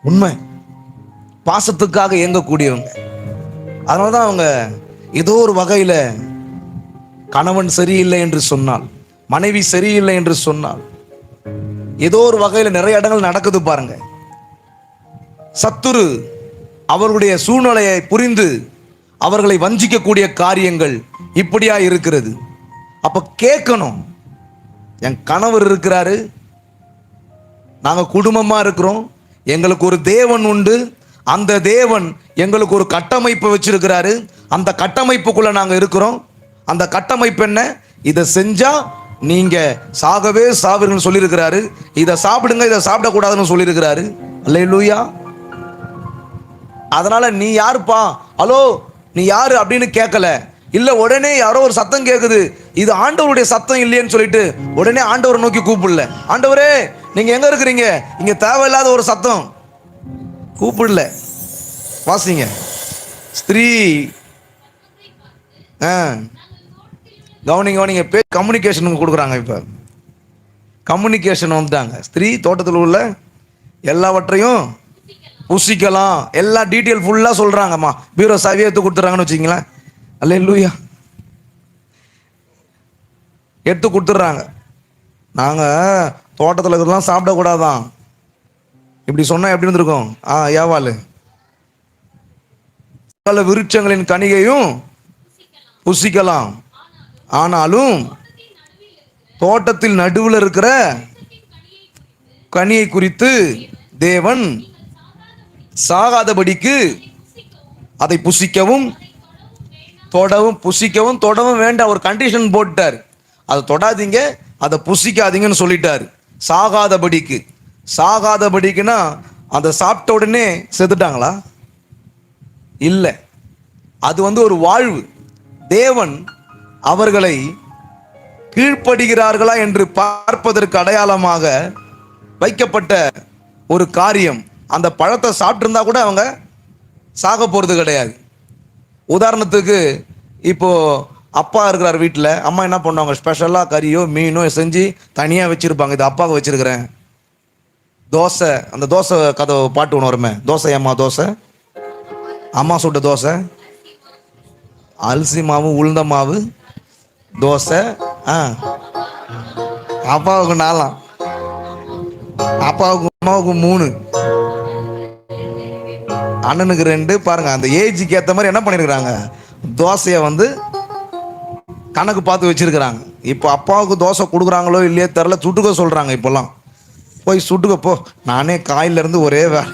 உண்மை பாசத்துக்காக இயங்கக்கூடியவங்க. அதனாலதான் அவங்க ஏதோ ஒரு வகையில கணவன் சரியில்லை என்று சொன்னால், மனைவி சரியில்லை என்று சொன்னால், ஏதோ ஒரு வகையில நிறைய இடங்கள் நடக்குது பாருங்க. சத்துரு அவர்களுடைய சூழ்நிலையை புரிந்து அவர்களை வஞ்சிக்கக்கூடிய காரியங்கள் இப்படியா இருக்கிறது. அப்ப கேட்கணும், என் கணவர் இருக்கிறாரு, நாங்க குடும்பமா இருக்கிறோம், எங்களுக்கு ஒரு தேவன் உண்டு, அந்த தேவன் எங்களுக்கு ஒரு கட்டமைப்பு வச்சிருக்கிறாரு, அந்த கட்டமைப்புக்குள்ள நாங்க இருக்கிறோம். அந்த கட்டமைப்பு என்ன? இதை செஞ்சா நீங்க சாகவே சாவீர்கள் சொல்லியிருக்கிறாரு, இதை சாப்பிடுங்க, இதை சாப்பிடக்கூடாதுன்னு சொல்லியிருக்கிறாரு. அல்லேலூயா. அதனால நீ யாருப்பா, ஹலோ நீ யாரு அப்படின்னு கேட்கல. இல்ல உடனே யாரோ ஒரு சத்தம் கேட்குது, இது ஆண்டவருடைய சத்தம் இல்லையேன்னு சொல்லிட்டு உடனே ஆண்டவரை நோக்கி கூப்பிடல. ஆண்டவரே நீங்க எங்க இருக்கிறீங்க, இங்க தேவையில்லாத ஒரு சத்தம் கூப்பிடல. வாசிங்க. ஸ்திரீ கவனிங்க கம்யூனிகேஷன் கொடுக்குறாங்க. இப்ப கம்யூனிகேஷன் வந்துட்டாங்க. ஸ்திரீ தோட்டத்தில் உள்ள எல்லாவற்றையும் புசிக்கலாம், எல்லா டீட்டெயில் ஃபுல்லா சொல்றாங்கம்மா. பீரோ சாவியை எடுத்து கொடுத்துறாங்கன்னு வச்சுங்களேன். அல்லேலூயா. எடுத்து கொடுத்துட்றாங்க. நாங்க தோட்டத்தில் இருக்கிறதெல்லாம் சாப்பிடக்கூடாதான், இப்படி சொன்னா எப்படி இருந்திருக்கும்? ஏவாளு பல விருட்சங்களின் கனிகையும் புசிக்கலாம், ஆனாலும் தோட்டத்தில் நடுவில் இருக்கிற கனியை குறித்து தேவன் சாகாதபடிக்கு அதை புசிக்கவும் தொடவும் வேண்டாம். ஒரு கண்டிஷன் போட்டார், அதை தொடாதீங்க, அதை புசிக்காதீங்கன்னு சொல்லிட்டார். சாகாதபடிக்குன்னா அதை சாப்பிட்ட உடனே செத்துட்டாங்களா? இல்லை, அது ஒரு வாழ்வு. தேவன் அவர்களை கீழ்ப்படுகிறார்களா என்று பார்ப்பதற்கு அடையாளமாக வைக்கப்பட்ட ஒரு காரியம். அந்த பழத்தை சாப்பிட்டு கூட அவங்க சாக போறது கிடையாது. உதாரணத்துக்கு இப்போ அப்பா இருக்கிறார் வீட்டில், அம்மா என்ன பண்ணுவாங்க, ஸ்பெஷலாக கறியோ மீனோ செஞ்சு தனியாக வச்சிருப்பாங்க. இது அப்பாவுக்கு வச்சிருக்கிறேன். தோசை, அந்த தோசை கதை பாட்டு ஒன்று வருமே, தோசை அம்மா தோசை, அம்மா சுட்ட தோசை, அரிசி மாவு உளுந்த மாவு தோசை. அப்பாவுக்கு 4, அப்பாவுக்கு அம்மாவுக்கு 3, அண்ணனுக்கு 2. பாருங்க, அந்த ஏஜுக்கு ஏற்ற மாதிரி என்ன பண்ணிருக்கிறாங்க, தோசையை கணக்கு பார்த்து வச்சிருக்கிறாங்க. இப்போ அப்பாவுக்கு தோசை கொடுக்குறாங்களோ இல்லையோ தெரில, சுட்டுக்க சொல்றாங்க. இப்போல்லாம் போய் சுட்டுக்க போ, நானே காயிலிருந்து ஒரே வேலை,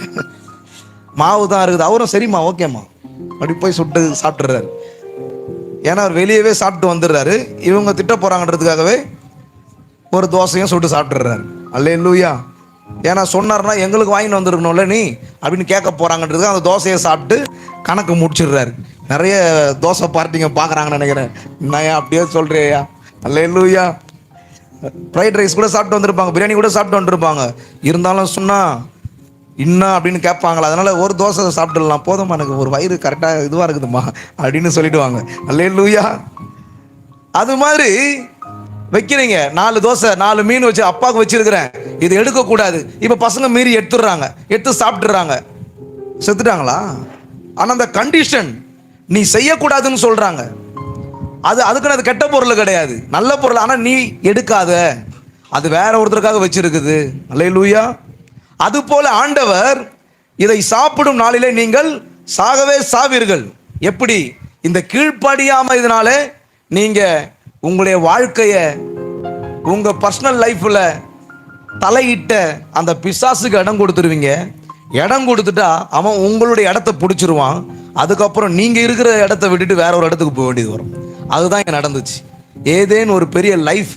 மாவு தான் இருக்குது. அவரும் சரிம்மா ஓகேம்மா அப்படி போய் சுட்டு சாப்பிட்றாரு. ஏன்னா அவர் வெளியவே சாப்பிட்டு வந்துடுறாரு. இவங்க திட்ட போறாங்கன்றதுக்காகவே ஒரு தோசையும் சுட்டு சாப்பிட்டுறாரு. அல்லேலூயா. ஏன்னா சொன்னார்னா எங்களுக்கு வாங்கிட்டு வந்துருக்கணும்ல நீ அப்படின்னு கேட்க போறாங்கன்றதுக்கு அந்த தோசையை சாப்பிட்டு கணக்கு முடிச்சிடுறாரு. நிறைய தோசை பார்ட்டிங்க பார்க்குறாங்கன்னு நினைக்கிறேன். நான் அப்படியே சொல்றியா? அல்லேலூயா. ஃப்ரைட் ரைஸ் கூட சாப்பிட்டு வந்திருப்பாங்க, பிரியாணி கூட சாப்பிட்டு வந்துருப்பாங்க. இருந்தாலும் சொன்னா இன்னும் அப்படின்னு கேட்பாங்களா, அதனால ஒரு தோசை சாப்பிட்டுடலாம் போதும்மா, எனக்கு ஒரு வயிறு கரெக்டாக இதுவாக இருக்குதுமா அப்படின்னு சொல்லிடுவாங்க. அல்லேலூயா. அது மாதிரி வைக்கிறீங்க, 4 தோசை 4 மீன் வச்சு அப்பாவுக்கு வச்சிருக்கிறேன், இது எடுக்கக்கூடாது. இப்போ பசங்க மீறி எடுத்து சாப்பிட்டுறாங்க, செத்துட்டாங்களா? ஆனால் அந்த கண்டிஷன் நீ செய்யக்கூடாதுன்னு சொல்றாங்க. அதுக்குன்னு அது கெட்ட பொருள் கிடையாது, நல்ல பொருள். ஆனால் நீ எடுக்காத, அது வேற ஒருத்தருக்காக வச்சிருக்குது. அல்லேலூயா. அது போல ஆண்டவர் இதை சாப்பிடும் நாளிலே நீங்கள் சாகவே சாவீர்கள். எப்படி? இந்த கீழ்ப்படியாம இதனாலே நீங்க உங்களுடைய வாழ்க்கைய, உங்க பர்சனல் லைஃப்ல தலையிட்ட அந்த பிசாசுக்கு இடம் கொடுத்துருவீங்க. இடம் கொடுத்துட்டா அவன் உங்களுடைய இடத்த பிடிச்சிருவான். அதுக்கப்புறம் நீங்க இருக்கிற இடத்த விட்டுட்டு வேற ஒரு இடத்துக்கு போக வேண்டியது வரும். அதுதான் இங்க நடந்துச்சு. ஏதேன்னு ஒரு பெரிய லைஃப்,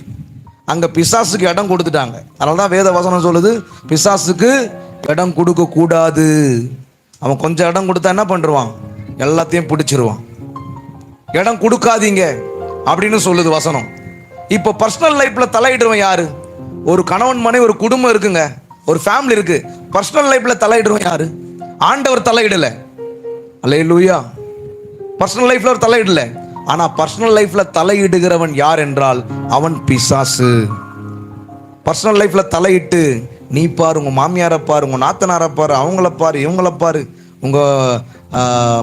அங்க பிசாசுக்கு இடம் கொடுத்துட்டாங்க. அதனாலதான் வேத வசனம் சொல்லுது, பிசாசுக்கு இடம் கொடுக்க கூடாது. அவன் கொஞ்சம் இடம் கொடுத்தா என்ன பண்ணிடுவான், எல்லாத்தையும் பிடிச்சிருவான். இடம் கொடுக்காதீங்க அப்படின்னு சொல்லுது வசனம். இப்போ பர்சனல் லைஃப்ல தலையிடுறவன் யாரு? ஒரு கணவன் மனைவி, ஒரு குடும்பம் இருக்குங்க, ஒரு ஃபேமிலி இருக்கு. பர்சனல் லைஃப்ல தலையிடுறவன் யாரு? ஆண்டவர் தலையிடல. அல்லேலூயா. பர்சனல் லைஃப்ல ஒரு தலையிடல. ஆனா பர்சனல் லைஃப்ல தலையிடுகிறவன் யார் என்றால் அவன் பிசாசு. பர்சனல் லைஃப்ல தலையிட்டு நீ பாரு, உங்க மாமியாரை பாரு, உங்க நாத்தனாரை பாரு, அவங்கள பாரு, இவங்கள பாரு, உங்க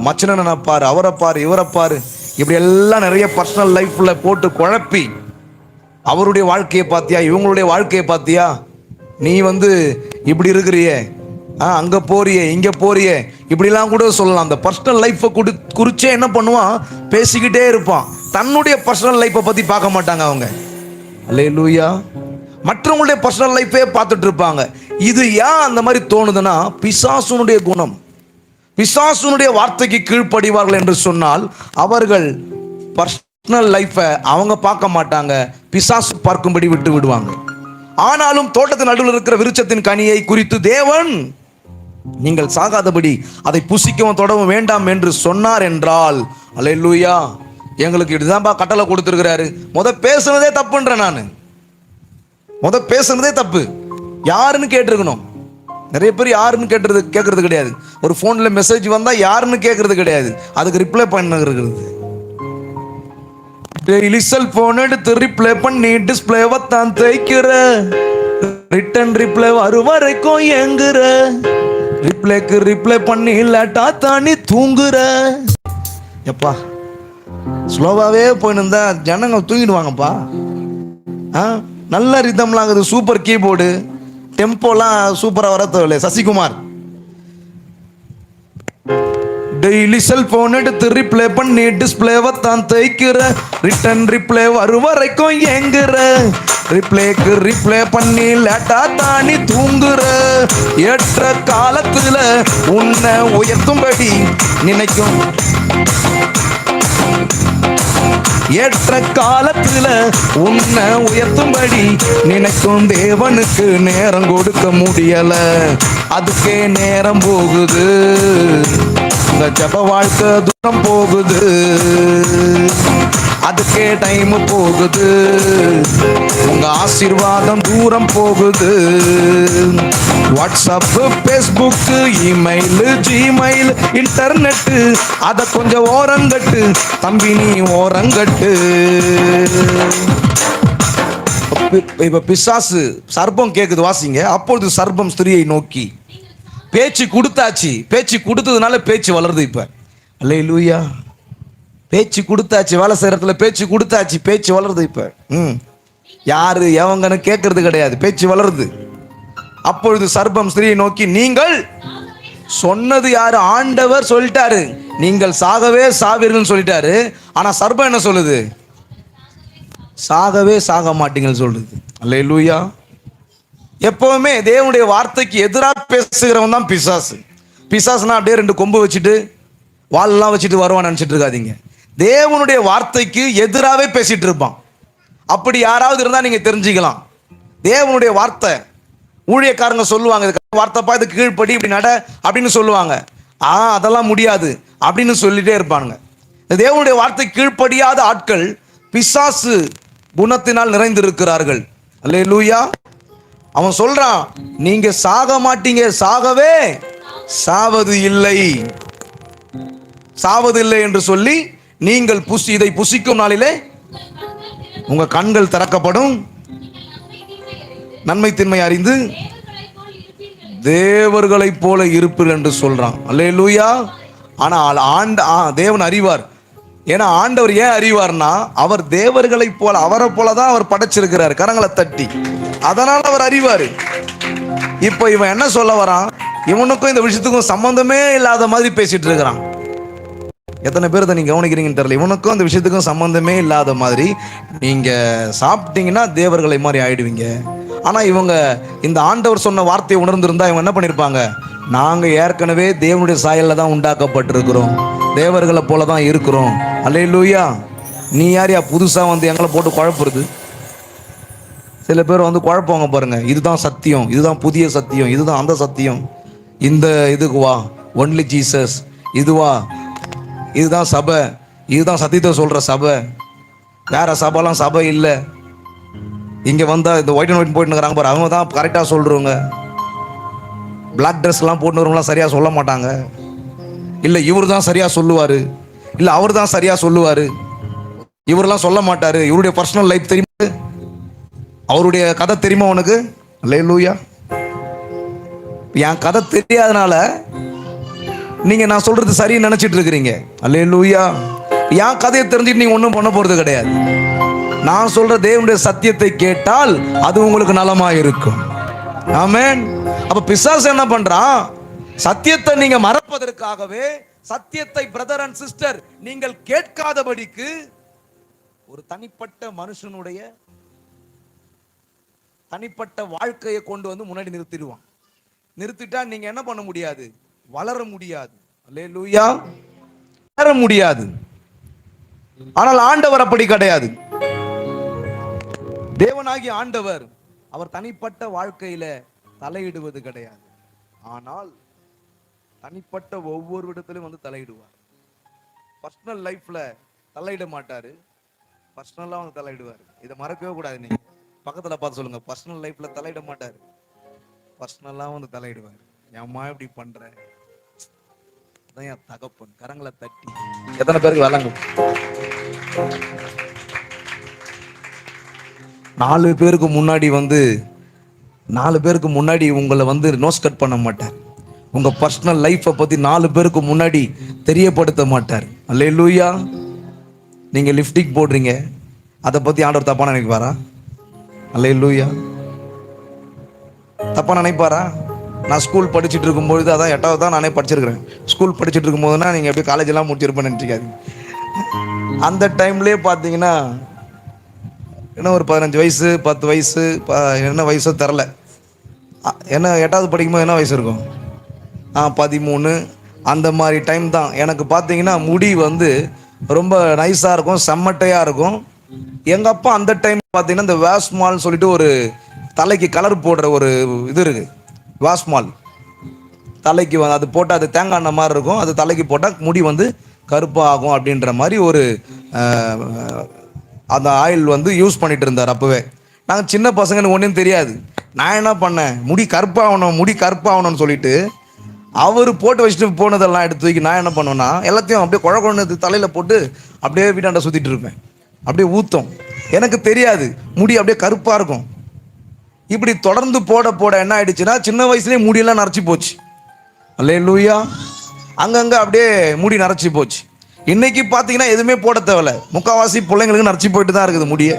மச்சனனை பாரு, அவரை பாரு, இவரை பாரு, இப்படி எல்லாம் நிறைய பர்சனல் லைஃப்ல போட்டு குழப்பி அவருடைய வாழ்க்கையை பார்த்தியா, இவங்களுடைய வாழ்க்கையை பார்த்தியா, நீ இப்படி இருக்கிறியே, அங்க போறியே, இங்க போறியே, இப்படிலாம் கூட சொல்லலாம். அந்த பர்சனல் லைஃப்பை குறிச்சே என்ன பண்ணுவான், பேசிக்கிட்டே இருப்பான். தன்னுடைய பர்சனல் லைஃப்பை பத்தி பார்க்க மாட்டாங்க அவங்க. அல்லேலூயா. மற்றவங்களுடைய பர்சனல் லைஃபே பார்த்துட்டு இருப்பாங்க. இது ஏன் அந்த மாதிரி தோணுதுன்னா பிசாசுனுடைய குணம். பிசாசுனுடைய வார்த்தைக்கு கீழ்ப்படிவார்கள் என்று சொன்னால் அவர்கள் பர்சனல் லைஃபை அவங்க பார்க்க மாட்டாங்க, பிசாசு பார்க்கும்படி விட்டு விடுவாங்க. ஆனாலும் தோட்டத்தின் நடுவில் இருக்கிற விருட்சத்தின் கனியை குறித்து தேவன் நீங்கள் சாகாதபடி அதை புசிக்கவும் தொடவும் வேண்டாம் என்று சொன்னார் என்றால், அல்லேலூயா, எங்களுக்கு இதுதான்பா கட்டளை கொடுத்திருக்கிறாரு. பேசுனதே தப்புன்ற நான் பேசுனதே தப்பு. யாருன்னு கேட்டிருக்கணும். நிறைய பேர் யாருன்னு கேட்கறது கிடையாது. ஒரு போன்ல மெசேஜ் வந்தா யாருன்னு கேட்கறது கிடையாது, அதுக்கு ரிப்ளை பண்ணுறது. டெய்லி செல்போன் எடுத்து ரிப்ளை பண்ணி டிஸ்பிளேவை தான் தேய்க்கிற, ரிட்டன் ரிப்ளை வரும் வரைக்கும் எங்குற, ரிப்ளைக்கு ரிப்ளை பண்ணி லேட்டா தானி தூங்குற. எப்பா ஸ்லோவாவே போயின்னு இருந்தா ஜனங்கள் தூங்கிடுவாங்கப்பா. நல்ல ரிதம்லாம் இருக்குது, சூப்பர் கீபோர்டு, டெம்போலாம் சூப்பரா வர தேவையில்லை. சசிகுமார் டெய்லி செல்போன் எடுத்து ரிப்ளை பண்ணி டிஸ்பிளேவை தான் தேய்க்கிற, ரிட்டன் ரிப்ளை வரும் வரைக்கும் எங்குற, ரிப்ளைக்கு ரிப்ளை பண்ணி லேட்டா தானி தூங்குற. ஏற்ற காலத்துல உன்னை உயர்த்தும்படி நினைக்கும், ஏற்ற காலத்துல உன்னை உயர்த்தும்படி நினைக்கும் தேவனுக்கு நேரம் கொடுக்க முடியல. அதுக்கே நேரம் போகுது, உங்க ஜப வாழ்க்கை தூரம் போகுது, அதுக்கே டைம் போகுது, உங்க ஆசீர்வாதம் தூரம் போகுது. WhatsApp, Facebook, email, Gmail, internet, அத கொஞ்சம் ஓரங்கட்டு தம்பி, நீ ஓரங்கட்டு. இப்ப பிசாசு சர்ப்பம் கேக்குது, வாசிங்க. அப்பொழுது சர்ப்பம் ஸ்திரியை நோக்கி, பேச்சு கொடுத்தாச்சு, பேச்சு கொடுத்ததுனால பேச்சு வளருது. இப்ப அல்லேலூயா, பேச்சு கொடுத்தாச்சு, வேலை செய்யற இடத்துல பேச்சு கொடுத்தாச்சு, பேச்சு வளருது. இப்ப யாரு எவங்கன்னு கேட்கறது கிடையாது, பேச்சு வளருது. அப்பொழுது சர்ப்பம் ஸ்திரியை நோக்கி, நீங்கள் சொன்னது யாரு? ஆண்டவர் சொல்லிட்டாரு, நீங்கள் சாகவே சாவீர்கள் சொல்லிட்டாரு. ஆனா சர்ப்பம் என்ன சொல்லுது? சாகவே சாக மாட்டீங்கன்னு சொல்லுது. அல்லேலூயா. எப்பவுமே தேவனுடைய வார்த்தைக்கு எதிராக பேசுகிறவன் தான் பிசாசு. பிசாசுனா அப்படியே ரெண்டு கொம்பு வச்சுட்டு வால்லாம் வச்சுட்டு வருவான்னு நினைச்சிட்டு இருக்காதீங்க. தேவனுடைய வார்த்தைக்கு எதிராகவே பேசிட்டு இருப்பான். அப்படி யாராவது இருந்தா நீங்க தெரிஞ்சுக்கலாம். தேவனுடைய வார்த்தை, ஊழியக்காரங்க சொல்லுவாங்க, வார்த்தைப்பா இது கீழ்ப்படி, இப்படி நட அப்படின்னு சொல்லுவாங்க. அதெல்லாம் முடியாது அப்படின்னு சொல்லிட்டே இருப்பானுங்க. தேவனுடைய வார்த்தை கீழ்ப்படியாத ஆட்கள் பிசாசு குணத்தினால் நிறைந்திருக்கிறார்கள். அல்லேலூயா. அவன் சொல்றான், நீங்க சாக மாட்டீங்க, சாகவே சாவது இல்லை, சாவது இல்லை என்று சொல்லி நீங்கள் இதை புசிக்கும் நாளிலே உங்க கண்கள் திறக்கப்படும், நன்மை தின்மை அறிந்து தேவர்களை போல இருப்பீர்கள் என்று சொல்றான். அல்லேலூயா. ஆனால் தேவன் அறிவார். ஏன்னா ஆண்டவர் ஏன் அறிவார்னா, அவர் தேவர்களை போல, அவரை போலதான் அவர் படைச்சிருக்கிறார், கரங்களை தட்டி, அதனால அவர் அறிவாரு. இப்ப இவன் என்ன சொல்ல வரான்? இவனுக்கும் இந்த விஷயத்துக்கும் சம்பந்தமே இல்லாத மாதிரி பேசிட்டு இருக்கிறான். எத்தனை பேர் நீங்க கவனிக்கிறீங்கன்னு தெரியல. இவனுக்கும் அந்த விஷயத்துக்கும் சம்பந்தமே இல்லாத மாதிரி, நீங்க சாப்பிட்டீங்கன்னா தேவர்களை மாதிரி ஆயிடுவீங்க. ஆனா இவங்க இந்த ஆண்டவர் சொன்ன வார்த்தையை உணர்ந்திருந்தா இவங்க என்ன பண்ணிருப்பாங்க? நாங்க ஏற்கனவே தேவனுடைய சாயல்ல தான் உண்டாக்கப்பட்டிருக்கிறோம், தேவர்களை போலதான் இருக்கிறோம். அல்லேலூயா. நீ யாரையா புதுசா எங்களை போட்டு குழப்புறது? சில பேர் குழப்பவங்க பாருங்க. இதுதான் சத்தியம், இதுதான் புதிய சத்தியம், இதுதான் அந்த சத்தியம், இந்த இதுக்கு வா, ஒன்லி ஜீசஸ், இதுவா, இதுதான் சபை, இதுதான் சத்தியத்தை சொல்ற சபை. வேற சபைலாம் சபை இல்லை. இங்க வந்தா இந்த ஒயிட் அண்ட் ஒயிட் போயிட்டு இருக்கிறாங்க பாரு, அவங்க தான் கரெக்டா சொல்றவங்க. பிளாக் ட்ரெஸ்லாம் போட்டு வரவங்களாம் சரியா சொல்ல மாட்டாங்க. இல்லை இவர் தான் சரியா சொல்லுவாரு, இல்லை அவர் தான் சரியா சொல்லுவாரு, இவரெல்லாம் சொல்ல மாட்டாரு. இவருடைய பர்சனல் லைஃப் தெரியுமா, அவருடைய கதை தெரியுமா உனக்கு? அல்லேலூயா. என் கதை தெரியாதனால நீங்க நான் சொல்றது சரின்னு நினைச்சிட்டு இருக்கிறீங்க. அல்லேலூயா. என் கதையை தெரிஞ்சுட்டு நீங்க ஒன்றும் பண்ண போறது கிடையாது. நான் சொல்ற தேவனுடைய சத்தியத்தை கேட்டால் அது உங்களுக்கு நலமா இருக்கும். ஆமென். அப்ப பிசாசு என்ன பண்றான்? சத்தியத்தை நீங்க மறப்பதற்காகவே, சத்தியத்தை பிரதர் அண்ட் சிஸ்டர் நீங்கள் கேட்காதபடிக்கு ஒரு தனிப்பட்ட மனுஷனுடைய தனிப்பட்ட வாழ்க்கையை கொண்டு வந்து முன்னாடி நிறுத்திடுவான். நிறுத்திட்டா நீங்க என்ன பண்ண முடியாது? வளர முடியாது. அல்லேலூயா. வளர முடியாது. ஆனால் ஆண்டவர் அப்படி கிடையாது. தேவனாகிய ஆண்டவர் அவர் தனிப்பட்ட வாழ்க்கையில தலையிடுவது கிடையாது. ஆனால் தனிப்பட்ட ஒவ்வொரு இடத்திலும் வந்து தலையிடுவார். பர்சனல் லைஃப்ல தலையிட மாட்டாரு, பர்சனலா வந்து தலையிடுவார். இதை மறக்கவே கூடாது. நீங்க பக்கத்துல பார்த்து சொல்லுங்க, பர்சனல் லைஃப்ல தலையிட மாட்டாரு, பர்சனலா வந்து தலையிடுவார். ஏம்மா இப்படி பண்ற? அதான் என் தகப்பன். கரங்களை தட்டி எத்தனை பேருக்கு வழங்க? 4 பேருக்கு முன்னாடி வந்து 4 பேருக்கு முன்னாடி உங்களை வந்து நோஸ் கட் பண்ண மாட்டார். உங்க பர்சனல் லைஃப்பை பத்தி 4 பேருக்கு முன்னாடி தெரியப்படுத்த மாட்டார். அல்லேலூயா. நீங்க லிப்ஸ்டிக் போடுறீங்க, அதை பத்தி ஆண்டவர் தப்பா நினைப்பாரா? அல்லேலூயா. தப்பா நினைப்பாரா? நான் ஸ்கூல் படிச்சுட்டு இருக்கும்பொழுது, அதான் 8வது தான் நானே படிச்சிருக்கிறேன். ஸ்கூல் படிச்சுட்டு இருக்கும்போதுனா நீங்கள் எப்படி காலேஜ் எல்லாம் முடிச்சிருப்பேன்னு நினச்சிக்காதீங்க. அந்த டைம்லேயே பார்த்தீங்கன்னா என்ன ஒரு 15 வயசு 10 வயசு என்ன வயசோ தெரில. என்ன 8வது படிக்கும்போது என்ன வயசு இருக்கும்? 13 அந்த மாதிரி டைம் தான். எனக்கு பார்த்தீங்கன்னா முடி வந்து ரொம்ப நைஸாக இருக்கும், செம்மட்டையாக இருக்கும். எங்கள் அப்பா அந்த டைம் பார்த்தீங்கன்னா இந்த வேஸ்மால்னு சொல்லிட்டு ஒரு தலைக்கு கலர் போடுற ஒரு இது இருக்குது. வாஸ்மால் தலைக்கு வந்து அது போட்டால் அது தேங்காய் எண்ணெய் மாதிரி இருக்கும், அது தலைக்கு போட்டால் முடி வந்து கருப்பாக ஆகும் அப்படின்ற மாதிரி ஒரு அந்த ஆயில் வந்து யூஸ் பண்ணிட்டு இருந்தார் அப்போவே. நாங்கள் சின்ன பசங்கன்னு ஒன்றும் தெரியாது. நான் என்ன பண்ணேன், முடி கருப்பாகணும்னு சொல்லிட்டு அவர் போட்டு வச்சுட்டு போனதெல்லாம் எடுத்து தூக்கி நான் என்ன பண்ணுவேன்னா எல்லாத்தையும் அப்படியே குழந்தை தலையில் போட்டு அப்படியே வீட்டாண்ட சுற்றிட்டு இருப்பேன். அப்படியே ஊற்றும். எனக்கு தெரியாது, முடி அப்படியே கருப்பாக இருக்கும். இப்படி தொடர்ந்து போட போட என்ன ஆயிடுச்சுன்னா சின்ன வயசுலேயே முடியெல்லாம் நரைச்சி போச்சு. அல்லேலூயா. அங்கங்கே அப்படியே முடி நரைச்சி போச்சு. இன்னைக்கு பார்த்தீங்கன்னா எதுவுமே போட தேவையில்ல. முக்கால்வாசி பிள்ளைங்களுக்கு நரைச்சி போயிட்டு தான் இருக்குது முடியே.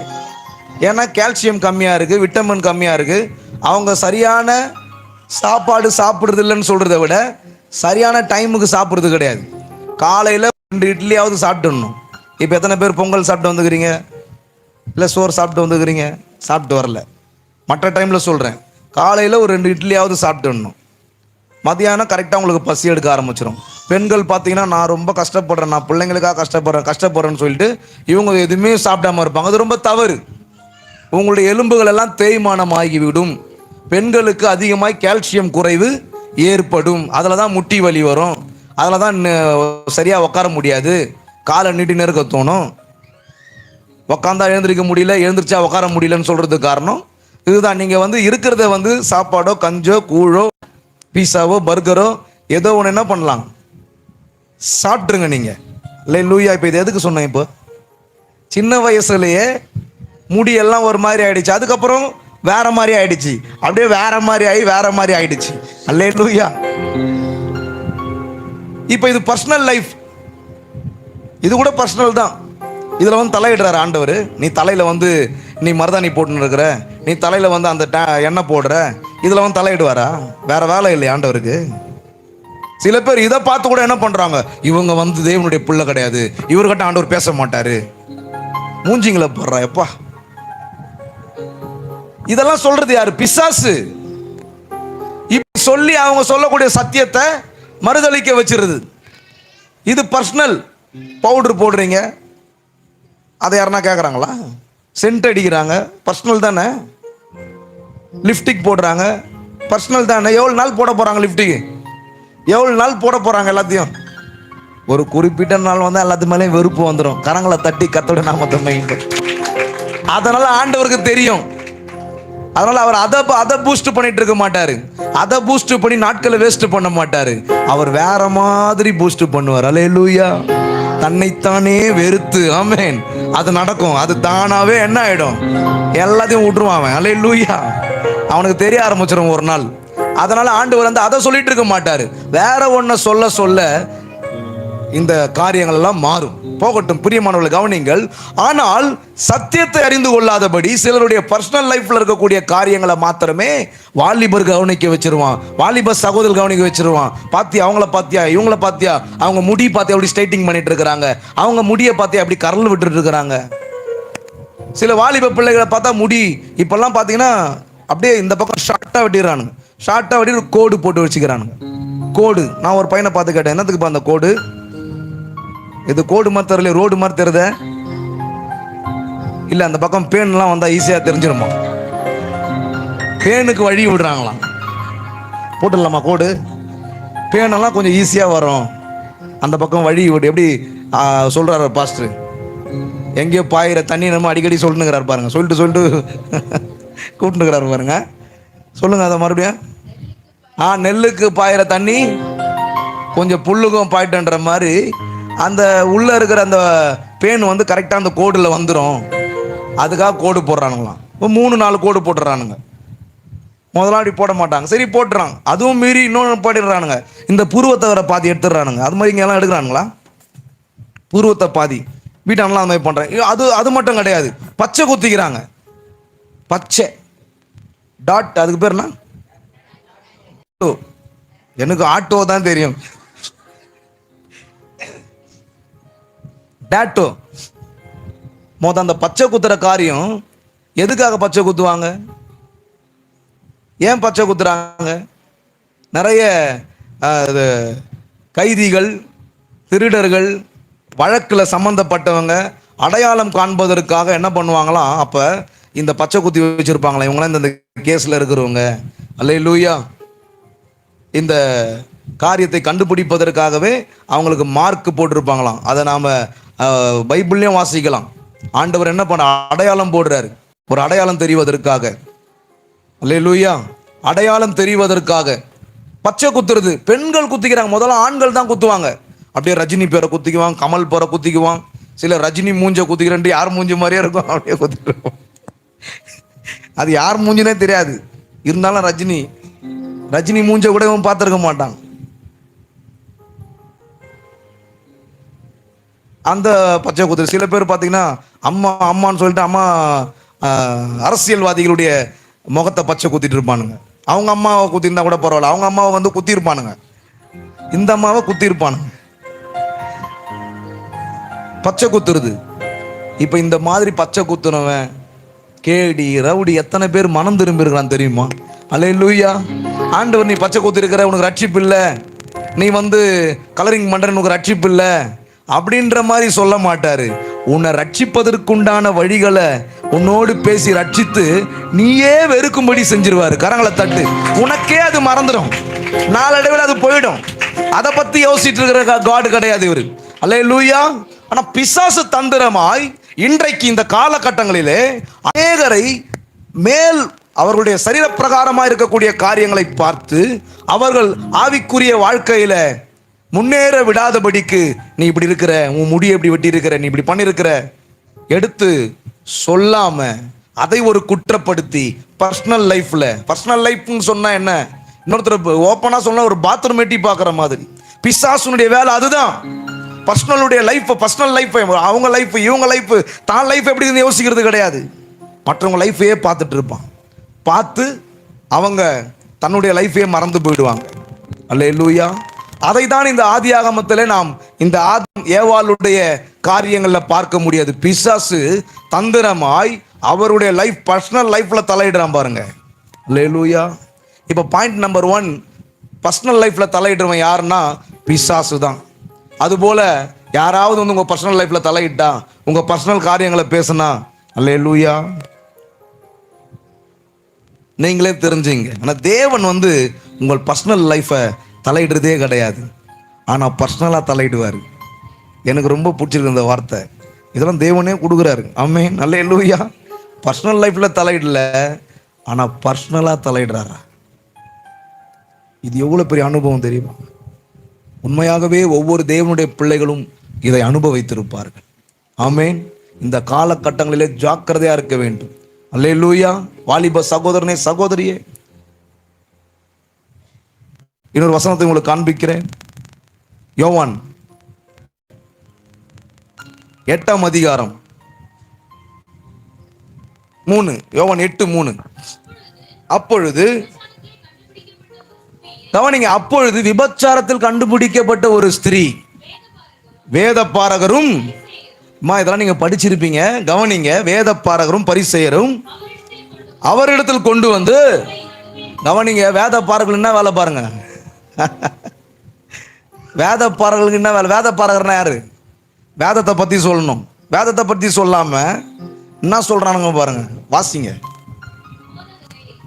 ஏன்னா கால்சியம் கம்மியாக இருக்குது, விட்டமின் கம்மியாக இருக்குது. அவங்க சரியான சாப்பாடு சாப்பிட்றது இல்லைன்னு சொல்கிறத விட சரியான டைமுக்கு சாப்பிட்றது கிடையாது. காலையில் 2 இட்லியாவது சாப்பிட்டுடணும். இப்போ எத்தனை பேர் பொங்கல் சாப்பிட்டு வந்துக்கிறீங்க, இல்லை சோறு சாப்பிட்டு வந்துக்கிறீங்க? சாப்பிட்டு வரல. மற்ற டைமில் சொல்கிறேன், காலையில் ஒரு 2 இட்லியாவது சாப்பிட்டுடணும். மதியானம் கரெக்டாக உங்களுக்கு பசி எடுக்க ஆரம்பிச்சிடும். பெண்கள் பார்த்தீங்கன்னா நான் ரொம்ப கஷ்டப்படுறேன், நான் பிள்ளைங்களுக்காக கஷ்டப்படுறேன்னு சொல்லிட்டு இவங்க எதுவுமே சாப்பிடாம இருப்பாங்க. அது ரொம்ப தவறு. உங்களுடைய எலும்புகள் எல்லாம் தேய்மானம் ஆகிவிடும். பெண்களுக்கு அதிகமாக கால்சியம் குறைவு ஏற்படும். அதில் தான் முட்டி வலி வரும், அதில் தான் சரியாக உட்கார முடியாது, காலை நீட்டி நெருக்க தோணும், உக்காந்தா எழுந்திருக்க முடியல, எழுந்திரிச்சா உட்கார முடியலன்னு சொல்கிறதுக்கு காரணம் இதுதான். நீங்கள் வந்து இருக்கிறத வந்து சாப்பாடோ கஞ்சோ கூழோ பீஸாவோ பர்கரோ ஏதோ ஒன்று என்ன பண்ணலாம், சாப்பிட்ருங்க நீங்கள். இல்லை லூயா. இப்போ இது எதுக்கு சொன்னேன்? இப்போ சின்ன வயசுலேயே முடியெல்லாம் ஒரு மாதிரி ஆயிடுச்சு, அதுக்கப்புறம் வேற மாதிரி ஆயிடுச்சு, அப்படியே வேற மாதிரி ஆயிடுச்சு. அல்லே லூயா. இப்போ இது பர்சனல் லைஃப், இது கூட பர்சனல் தான். இதில் வந்து தலையிடுறாரு ஆண்டவர். நீ தலையில் வந்து நீ மருதாணி போட்டுன்னு இருக்கிற, நீ தலையில் வந்து அந்த எண்ணெய் போடுற, இதில் வந்து தலையிடுவாரா? வேற வேலை இல்லை ஆண்டவருக்கு. சில பேர் இதை பார்த்து கூட என்ன பண்ணுறாங்க, இவங்க வந்து தேவனுடைய பிள்ளை கிடையாது, இவர்கிட்ட ஆண்டவர் பேச மாட்டாரு, மூஞ்சிங்களை போடுறா எப்பா. இதெல்லாம் சொல்றது யாரு? பிசாசு. இப்படி சொல்லி அவங்க சொல்லக்கூடிய சத்தியத்தை மறுதளிக்க வச்சிருது. இது பர்சனல். பவுடர் போடுறீங்க, அதை யாருன்னா கேட்குறாங்களா? சென்ட் அடிக்கிறாங்க, பர்சனல் தானே. லிப்ஸ்டிக் போடுறாங்க, பர்சனல் தானே. எவ்வளோ நாள் போட போகிறாங்க லிப்ஸ்டிக்? எவ்வளோ நாள் போட போகிறாங்க? எல்லாத்தையும் ஒரு குறிப்பிட்ட நாள் வந்து எல்லாத்து மேலேயும் வெறுப்பு வந்துடும். கரங்களை தட்டி கர்த்தருடைய நாமத்தை மகிமைப்படுத்து. அதனால ஆண்டவருக்கு தெரியும். அதனால அவர் அதை பூஸ்ட் பண்ணிட்டு இருக்க மாட்டாரு. அதை பூஸ்ட் பண்ணி நாட்களை வேஸ்ட் பண்ண மாட்டாரு. அவர் வேற மாதிரி பூஸ்ட் பண்ணுவார். அல்லேலூயா. தன்னைத்தானே வெறுத்து, ஆமென், அது நடக்கும். அது தானாவே என்ன ஆயிடும், எல்லாத்தையும் விட்டுருவான் அவன். அல்லேலூயா. அவனுக்கு தெரிய ஆரம்பிச்சிடும் ஒரு நாள். அதனால ஆண்டவர் வந்து அதை சொல்லிட்டு இருக்க மாட்டாரு. வேற ஒன்ன சொல்ல சொல்ல இந்த காரியங்கள் எல்லாம் மாறும். போகட்டும் பிரியமானவர்களை கவனிங்கள். ஆனால் சத்தியத்தை அறிந்து கொள்ளாதபடி சிலருடைய பர்சனல் லைஃப்ல இருக்கக்கூடிய காரியங்களை மாத்திரமே வாலிபர் கவனிக்க வச்சிருவான். வாலிபர் சகோதரர் கவனிக்க வச்சிருவான். பாத்தியா அவங்கள, பாத்தியா இவங்கள, பாத்தியா அவங்க முடி, பாத்தியா அப்படி ஸ்ட்ரைட்டிங் பண்ணிட்டு இருக்கிறாங்க, அவங்க முடியை பாத்தியா அப்படி கரல் விட்டுட்டு இருக்கிறாங்க. சில வாலிப பிள்ளைகளை பார்த்தா முடி இப்பெல்லாம் பாத்தீங்கன்னா அப்படியே இந்த பக்கம் ஷார்ட்டா வெட்டிடுறானுங்க. ஷார்ட்டா வெட்டி கோடு போட்டு வச்சுக்கிறானுங்க. கோடு. நான் ஒரு பையனை பார்த்து கேட்டேன், என்னத்துக்கு அந்த கோடு? இது கோடு மாதிரி தெரியல, ரோடு மாதிரி தெரியுத? இல்ல அந்த பக்கம் பேன்லாம் வந்தா ஈஸியா தெரிஞ்சிருமா? பேனுக்கு வழி விடுறாங்களாம். போட்டுடலாமா கோடு? பேனெல்லாம் கொஞ்சம் ஈஸியா வரும், அந்த பக்கம் வழி விடு. எப்படி சொல்றாரு பாஸ்டர், எங்கேயோ பாயிர தண்ணி நம்ம அடிக்கடி சொல்லுங்கிறாரு பாருங்க. சொல்லிட்டு கூப்பிட்டுக்கிறாரு பாருங்க. சொல்லுங்க அதை மறுபடியும். நெல்லுக்கு பாயிர தண்ணி கொஞ்சம் புல்லுக்கும் பாயிட்டுன்ற மாதிரி அந்த உள்ள இருக்கிற அந்த பேன் வந்து கரெக்டாக அந்த கோடில் வந்துடும். அதுக்காக கோடு போடுறானுங்களாம். 3-4 கோடு போட்டுறானுங்க. முதலாளி போட மாட்டாங்க, சரி போட்டுறாங்க. அதுவும் மீறி இன்னொன்று போட்டுடுறானுங்க, இந்த புருவத்தை வர பாதி எடுத்துடுறானுங்க. அது மாதிரி இங்கெல்லாம் எடுக்கிறானுங்களா? புருவத்தை பாதி வீட்டானலாம் அது மாதிரி பண்ணுறாங்க. அது மட்டும் கிடையாது, பச்சை குத்திக்கிறாங்க. பச்சை டாட், அதுக்கு பேர் என்ன? எனக்கு ஆட்டோ தான் தெரியும். டேட்டோ. அந்த பச்சை குத்துற காரியம் எதுக்காக பச்சை குத்துவாங்க? ஏன் பச்சை குத்துறாங்க? நிறைய கைதிகள், திருடர்கள், வழக்கில் சம்பந்தப்பட்டவங்க அடையாளம் காண்பதற்காக என்ன பண்ணுவாங்களாம், அப்போ இந்த பச்சை குத்தி வச்சிருப்பாங்களா, இவங்களாம் இந்த கேஸில் இருக்கிறவங்க. அல்லேலூயா. இந்த காரியத்தை கண்டுபிடிப்பதற்காகவே அவங்களுக்கு மார்க் போட்டிருப்பாங்களாம். அதை நாம் பைபிள்லையும் வாசிக்கலாம். ஆண்டவர் என்ன பண்ண அடையாளம் போடுறாரு, ஒரு அடையாளம் தெரிவதற்காக. அல்லேலூயா. அடையாளம் தெரிவதற்காக பச்சை குத்துறது. பெண்கள் குத்திக்கிறாங்க. முதல்ல ஆண்கள் தான் குத்துவாங்க. அப்படியே ரஜினி பேரை குத்திக்குவான், கமல் பேரை குத்திக்குவான். சில ரஜினி மூஞ்ச குத்திக்கிறேன், யார் மூஞ்சி மாதிரியே இருக்கும், அப்படியே குத்திக்குவோம். அது யார் மூஞ்சினே தெரியாது. இருந்தாலும் ரஜினி மூஞ்ச கூட இவன் பார்த்துருக்க மாட்டான். அந்த பச்சை குத்து. சில பேர் பார்த்தீங்கன்னா அம்மான்னு சொல்லிட்டு அம்மா அரசியல்வாதிகளுடைய முகத்தை பச்சை குத்திட்டு இருப்பானுங்க. அவங்க அம்மாவை குத்திருந்தா கூட பரவாயில்ல, அவங்க அம்மாவை வந்து குத்திருப்பானுங்க, இந்த அம்மாவை குத்திருப்பானுங்க. பச்சை குத்துறது. இப்ப இந்த மாதிரி பச்சை குத்துனவன், கேடி, ரவுடி எத்தனை பேர் மனம் திரும்பி இருக்கிறான் தெரியுமா? அல்லேலூயா. ஆண்டவர், நீ பச்சை குத்தி இருக்கிற, உனக்கு ரட்சிப்பு இல்லை, நீ வந்து கலரிங் பண்ற, உனக்கு ரட்சிப்பு இல்லை அப்படின்ற மாதிரி சொல்ல மாட்டாரு. உன்னை ரட்சிப்பதற்குண்டான வழிகளை உன்னோடு பேசி ரட்சித்து நீயே வெறுக்கும்படி செஞ்சிருவாரு. கரங்களை தட்டு. உனக்கே அது மறந்துடும், நாளடைவில் அது போயிடும். அதை பத்தி யோசிச்சுட்டு இருக்கிற காட் கிடையாது இவரு. அல்லேலூயா. ஆனா பிசாசு தந்திரமாய் இன்றைக்கு இந்த காலகட்டங்களிலே அநேகரை மேல் அவர்களுடைய சரீர பிரகாரமாக இருக்கக்கூடிய காரியங்களை பார்த்து அவர்கள் ஆவிக்குரிய வாழ்க்கையில முன்னேற விடாதபடிக்கு, நீ இப்படி இருக்கிற, உன் முடியை இப்படி வெட்டி இருக்கிற, நீ இப்படி பண்ணிருக்கிற எடுத்து சொல்லாம அதை ஒரு குற்றப்படுத்தி பர்சனல் லைஃப்னு சொன்னா என்ன, இன்னொருத்தர் ஓப்பனா சொன்னா ஒரு பாத்ரூம் எட்டி பார்க்குற மாதிரி. பிசாசுனுடைய வேலை அதுதான். பர்சனல் லைஃப், அவங்க லைஃப், இவங்க லைஃப், தான் லைஃப் எப்படி யோசிக்கிறது கிடையாது. மற்றவங்க லைஃபையே பார்த்துட்டு இருப்பான். பார்த்து அவங்க தன்னுடைய லைஃபையே மறந்து போயிடுவாங்க. அல்லேலூயா. அதை தான் இந்த ஆதியாகமத்திலே நாம் இந்த ஏவாளுடைய காரியங்களில் பார்க்க முடியாது. பிசாசு தந்திரமாய் அவருடைய லைஃப், பர்சனல் லைஃப்ல தலையிடுறான் பாருங்க. அல்லேலூயா. இப்போ பாயிண்ட் நம்பர் 1, பர்சனல் லைஃப்ல தலையிடுறவன் யாருன்னா பிசாசு தான். அதுபோல யாராவது வந்து உங்க பர்சனல் லைஃப்ல தலையிட்டா, உங்க பர்சனல் காரியங்களை பேசுனா, அல்லேலூயா, நீங்களே தெரிஞ்சுங்க. ஆனால் தேவன் உங்கள் பர்சனல் லைஃப்பை தலையிடுறதே கிடையாது, ஆனால் பர்சனலாக தலையிடுவார். எனக்கு ரொம்ப பிடிச்சிருக்கு இந்த வார்த்தை. இதெல்லாம் தேவனே கொடுக்குறாரு. ஆமென், அல்லேலூயா. பர்சனல் லைஃப்ல தலையிடல, ஆனா பர்சனலா தலையிடுறாரா? இது எவ்வளவு பெரிய அனுபவம் தெரியுமா? உண்மையாகவே ஒவ்வொரு தேவனுடைய பிள்ளைகளும் இதை அனுபவித்திருப்பார்கள். ஆமென். இந்த காலகட்டங்களிலே ஜாக்கிரதையா இருக்க வேண்டும். அல்லேலூயா. வாலிப சகோதரனே, சகோதரியே, இன்னொரு வசனத்தை உங்களுக்கு காண்பிக்கிறேன். யோவான் 8ஆம் அதிகாரம் 3, யோவான் 8:3. அப்பொழுது கவனிங்க, அப்பொழுது விபச்சாரத்தில் கண்டுபிடிக்கப்பட்ட ஒரு ஸ்திரீ வேதபாரகரும், இதெல்லாம் நீங்க படிச்சிருப்பீங்க, கவனிங்க, வேதபாரகரும் பரிசேயரும் அவரிடத்தில் கொண்டு வந்து, கவனிங்க, வேதபாரகர்கள் என்ன வேலை பாருங்க. வேதபாரகர்களுக்கு என்ன வேலை? வேதபாரகர்னா யாரு? வேதத்தை பத்தி சொல்லணும். வேதத்தை பத்தி சொல்லாம என்ன சொல்றானுங்க பாருங்க, வாசிங்க.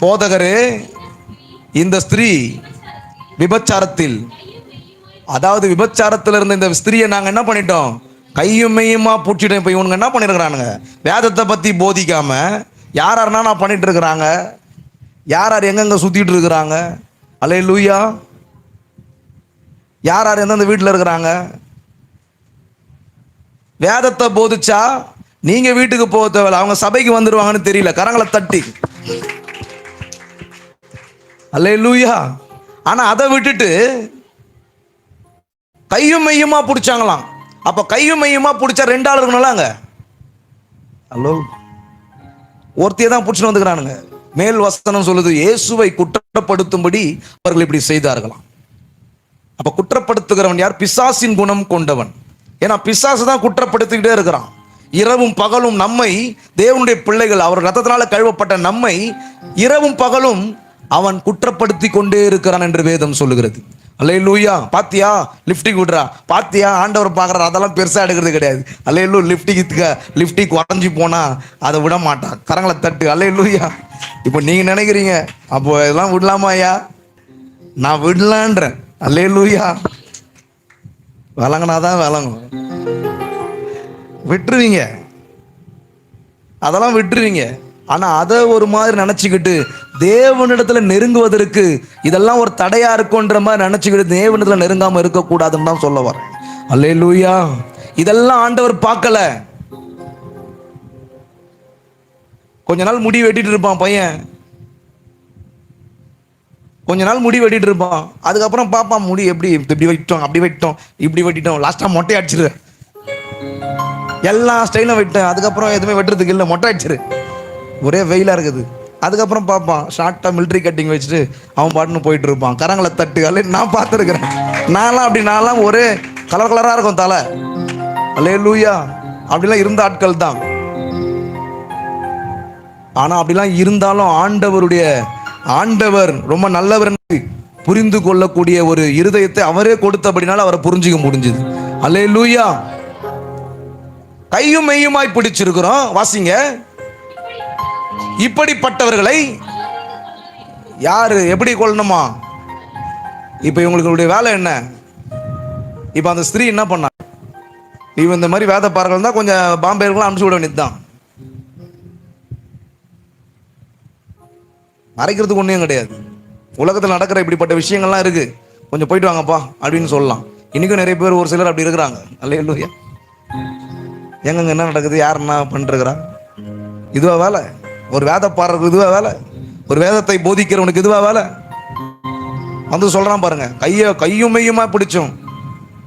போதகரே, இந்த ஸ்திரீ விபச்சாரத்தில், அதாவது விபச்சாரத்தில் இருந்த இந்த ஸ்திரியை நாங்க என்ன பண்ணிட்டோம்? கையும் மெய்யுமா பூச்சிட்டோம். இப்ப இவனுங்க என்ன பண்ணிருக்கிறானுங்க? வேதத்தை பத்தி போதிக்காம யார் யாருன்னா நான் பண்ணிட்டு இருக்கிறாங்க, யார் யார் எங்கெங்க சுத்திட்டு இருக்கிறாங்க. அல்லேலூயா. யார் யார் எந்தெந்த வீட்டில் இருக்கிறாங்க. வேதத்தை போதிச்சா நீங்க வீட்டுக்கு போக தேவையில்ல, அவங்க சபைக்கு வந்துருவாங்கன்னு தெரியல, கரங்களை தட்டி. அல்லேலூயா. ஆனா அதை விட்டுட்டு கையும் மெய்யுமா பிடிச்சாங்களாம். அப்ப கையும் மெய்யுமா பிடிச்சா 2 ஆள் இருக்கணும்லாங்க. ஹலோ, ஒருத்தையே தான் பிடிச்சிட்டு வந்துக்கிறானுங்க. மேல் வசனம் சொல்லுது, இயேசுவை குற்றப்படுத்தும்படி அவர்கள் இப்படி செய்தார்களாம். அப்ப குற்றப்படுத்துகிறவன் யார்? பிசாசின் குணம் கொண்டவன். ஏன்னா பிசாசு தான் குற்றப்படுத்திக்கிட்டே இருக்கிறான். இரவும் பகலும் நம்மை, தேவனுடைய பிள்ளைகள், அவர் ரத்தத்தினால கழுவப்பட்ட நம்மை இரவும் பகலும் அவன் குற்றப்படுத்தி கொண்டே இருக்கிறான் என்று வேதம் சொல்லுகிறது. அல்லேலூயா. பாத்தியா லிப்டிக் விடுறா, பாத்தியா ஆண்டவர் பார்க்குறாரு, அதெல்லாம் பெருசா எடுக்கிறது கிடையாது. அல்லேலூயா. லிப்டிக் உடஞ்சி போனா அதை விட மாட்டான். கரங்களை தட்டு. அல்லேலூயா. இப்போ நீங்க நினைக்கிறீங்க அப்போ இதெல்லாம் விடலாமா ஐயா? நான் விடலான்றேன். அல்லேலூயா. விளங்கினாதான் விளங்கும். விட்டுருவீங்க, அதெல்லாம் விட்டுருவீங்க. ஆனா அதை ஒரு மாதிரி நினைச்சுக்கிட்டு தேவனிடத்துல நெருங்குவதற்கு இதெல்லாம் ஒரு தடையா இருக்குன்ற மாதிரி நினைச்சுக்கிட்டு தேவனிடத்துல நெருங்காம இருக்கக்கூடாதுன்னு தான் சொல்ல வரேன். அல்லேலூயா. இதெல்லாம் ஆண்டவர் பார்க்கல. கொஞ்ச நாள் முடி வெட்டிட்டு இருப்பான் பையன், கொஞ்ச நாள் முடி வெட்டிட்டு இருப்பான். அதுக்கப்புறம் பாப்பான் முடி எப்படி இப்படி வெட்டிட்டோம், அப்படி வெட்டிட்டோம், இப்படி வெட்டிட்டோம், லாஸ்டா மொட்டை அடிச்சிரு, எல்லா ஸ்டைலும் வெட்டேன், அதுக்கப்புறம் எதுவுமே வெட்டுறதுக்கு இல்லை, மொட்டை அடிச்சிரு, ஒரே வெயிலா இருக்குது. அதுக்கப்புறம் பார்ப்பான் ஷார்ட்டா மிலிட்ரி கட்டிங் வச்சுட்டு அவன் பாட்டுன்னு போயிட்டு இருப்பான். கரங்களை தட்டு. அல்ல, நான் பார்த்துருக்கிறேன். நான்லாம் ஒரே கலர் கலரா இருக்கும் தலை. அல்லேலூயா. அப்படிலாம் இருந்த ஆட்கள் தான். ஆனா அப்படிலாம் இருந்தாலும் ஆண்டவர் ரொம்ப நல்லவர் புரிந்து கொள்ளக்கூடிய ஒரு இருதயத்தை அவரே கொடுத்தபடினால அவரை புரிஞ்சுக்க முடிஞ்சது. அல்லேலூயா. கையும் மெய்யுமாய் பிடிச்சிருக்கிறோம். வாசிங்க. இப்படிப்பட்டவர்களை யாரு எப்படி கொள்ளணுமா? இப்ப இவங்களுடைய வேலை என்ன? இப்ப அந்த ஸ்திரீ என்ன பண்ணா? இவன் இந்த மாதிரி வேத பாரர்கள் தான் கொஞ்சம் பாம்பேலாம் அனுப்பிச்சு விட வேண்டியதுதான். மறைக்கிறதுக்கு ஒன்றும் கிடையாது. உலகத்தில் நடக்கிற இப்படிப்பட்ட விஷயங்கள்லாம் இருக்கு, கொஞ்சம் போயிட்டு வாங்கப்பா அப்படின்னு சொல்லலாம். இன்னைக்கும் நிறைய பேர், ஒரு சிலர் அப்படி இருக்கிறாங்க. அல்லேலூயா. எங்கங்க என்ன நடக்குது, யார் என்ன பண்ணிருக்கிறா? இதுவா வேலை? ஒரு வேத பாடுறதுக்கு இதுவா வேலை? ஒரு வேதத்தை போதிக்கிறவனுக்கு இதுவா வேலை? வந்து சொல்றான் பாருங்க, கையும் மெய்யுமா பிடிச்சோம்,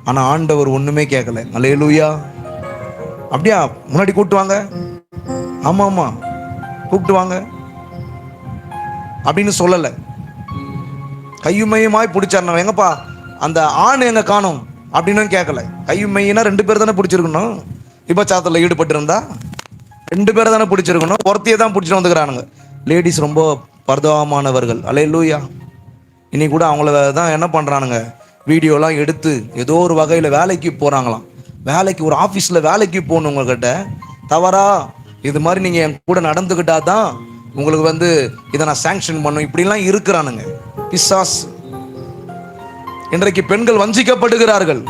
ஆனா ஆண்டவர் ஒண்ணுமே கேட்கல. அல்லேலூயா. அப்படியா? முன்னாடி கூப்பிட்டு வாங்க. ஆமா ஆமா கூப்பிட்டு வாங்க அப்படின்னு சொல்லல. கையும் மெய்யுமாய் பிடிச்சார். எங்கப்பா அந்த ஆண் எங்க காணும் அப்படின்னு கேட்கல. கையும் மெய்யினா 2 பேர் தானே பிடிச்சிருக்கணும். விபச்சாரத்தில் ஈடுபட்டு இருந்தா 2 பேரை தானே பிடிச்சிருக்கணும். ஒருத்தையே தான் பிடிச்சிட்டு வந்துக்கிறானுங்க. லேடிஸ் ரொம்ப பரிதாபமானவர்கள். அல்லேலூயா. இன்னைக்கு கூட அவங்கள தான் என்ன பண்றானுங்க, வீடியோலாம் எடுத்து ஏதோ ஒரு வகையில வேலைக்கு போறாங்களாம். வேலைக்கு, ஒரு ஆபீஸ்ல வேலைக்கு போகணுங்க கிட்ட தவறா இது மாதிரி நீங்க என் கூட நடந்துக்கிட்டா தான் உங்களுக்கு இதை நான் சாங்ஷன் பண்ணும், இப்படிலாம் இருக்கிறானுங்க. பிசாஸ். இன்றைக்கு பெண்கள் வஞ்சிக்கப்படுகிறார்கள்.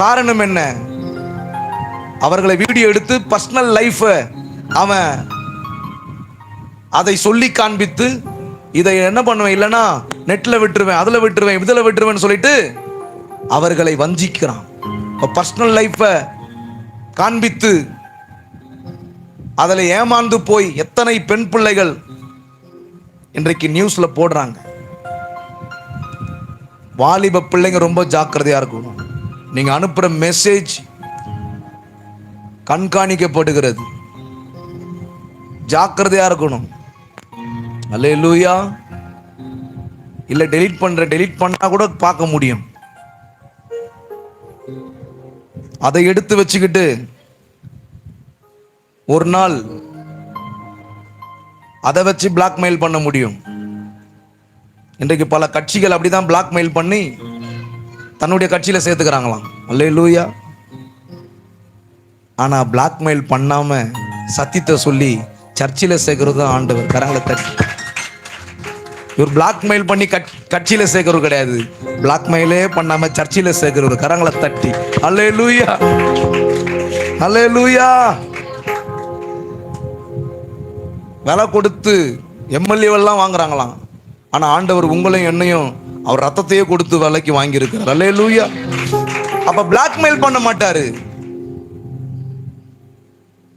காரணம் என்ன? அவர்களை வீடியோ எடுத்து பர்சனல் லைஃப் அவன் அதை சொல்லி காண்பித்து, இதை என்ன பண்ணுவேன், இல்லைன்னா நெட்ல விட்டுருவேன், அதுல விட்டுருவேன், இதுல விட்டுருவேன் சொல்லிட்டு அவர்களை வஞ்சிக்கிறான். பர்சனல் லைஃப காண்பித்து அதில் ஏமாந்து போய் எத்தனை பெண் பிள்ளைகள் இன்றைக்கு நியூஸ்ல போடுறாங்க. வாலிப பிள்ளைங்க ரொம்ப ஜாக்கிரதையா இருக்கணும். நீங்க அனுப்புற மெசேஜ் கண்காணிக்கப்படுகிறது, ஜாக்கிரதையா இருக்கணும். அல்லேலூயா. இல்ல டெலீட் பண்ணா கூட பார்க்க முடியும். அதை எடுத்து வச்சுக்கிட்டு ஒரு நாள் அதை வச்சு பிளாக்மெயில் பண்ண முடியும். இன்றைக்கு பல கட்சிகள் அப்படிதான் பிளாக்மெயில் பண்ணி தன்னுடைய கட்சியில சேர்த்துக்கிறாங்களாம். அல்லேலூயா. ஆனா பிளாக்மெயில் பண்ணாம சத்தியத்தை சொல்லி சர்ச்சில சேர்க்கிறது தான் ஆண்டவர். கரங்களை தட்டி. இவர் பிளாக்மெயில் பண்ணி கட்சியில சேர்க்கிறது கிடையாது, பிளாக்மெயிலே பண்ணாம சர்ச்சில சேர்க்கிறது. கரங்களை தட்டி. அல்லேலூயா, அல்லேலூயா. விலை கொடுத்து எம்எல்ஏவெல்லாம் வாங்குறாங்களாம். ஆனா ஆண்டவர் உங்களையும் என்னையும் அவர் ரத்தத்தையே கொடுத்து விலைக்கு வாங்கி இருக்கிறார். அல்லேலூயா. அப்ப பிளாக்மெயில் பண்ண மாட்டாரு.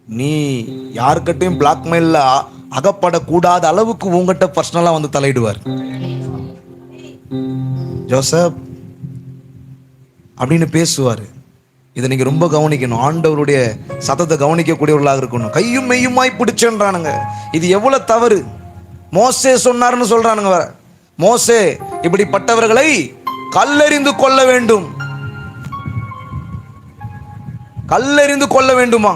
நீ யாருக்கிட்டையும் பிளாக்மெயில்ல அகப்படக்கூடாத அளவுக்கு உங்ககிட்ட பர்சனலா வந்து தலையிடுவார். ஜோசப் அப்படின்னு பேசுவார். இதை நீங்க ரொம்ப கவனிக்கணும். ஆண்டவருடைய சத்தத்தை கவனிக்கக்கூடியவர்களாக இருக்கணும். கையும் மெய்யுமாய் பிடிச்சேன்றானுங்க. இது எவ்வளவு தவறு. மோசே சொன்னார்னு சொல்றானுங்க. வர மோசே இப்படிப்பட்டவர்களை கல்லெறிந்து கொள்ள வேண்டும், கல்லெறிந்து கொள்ள வேண்டுமா?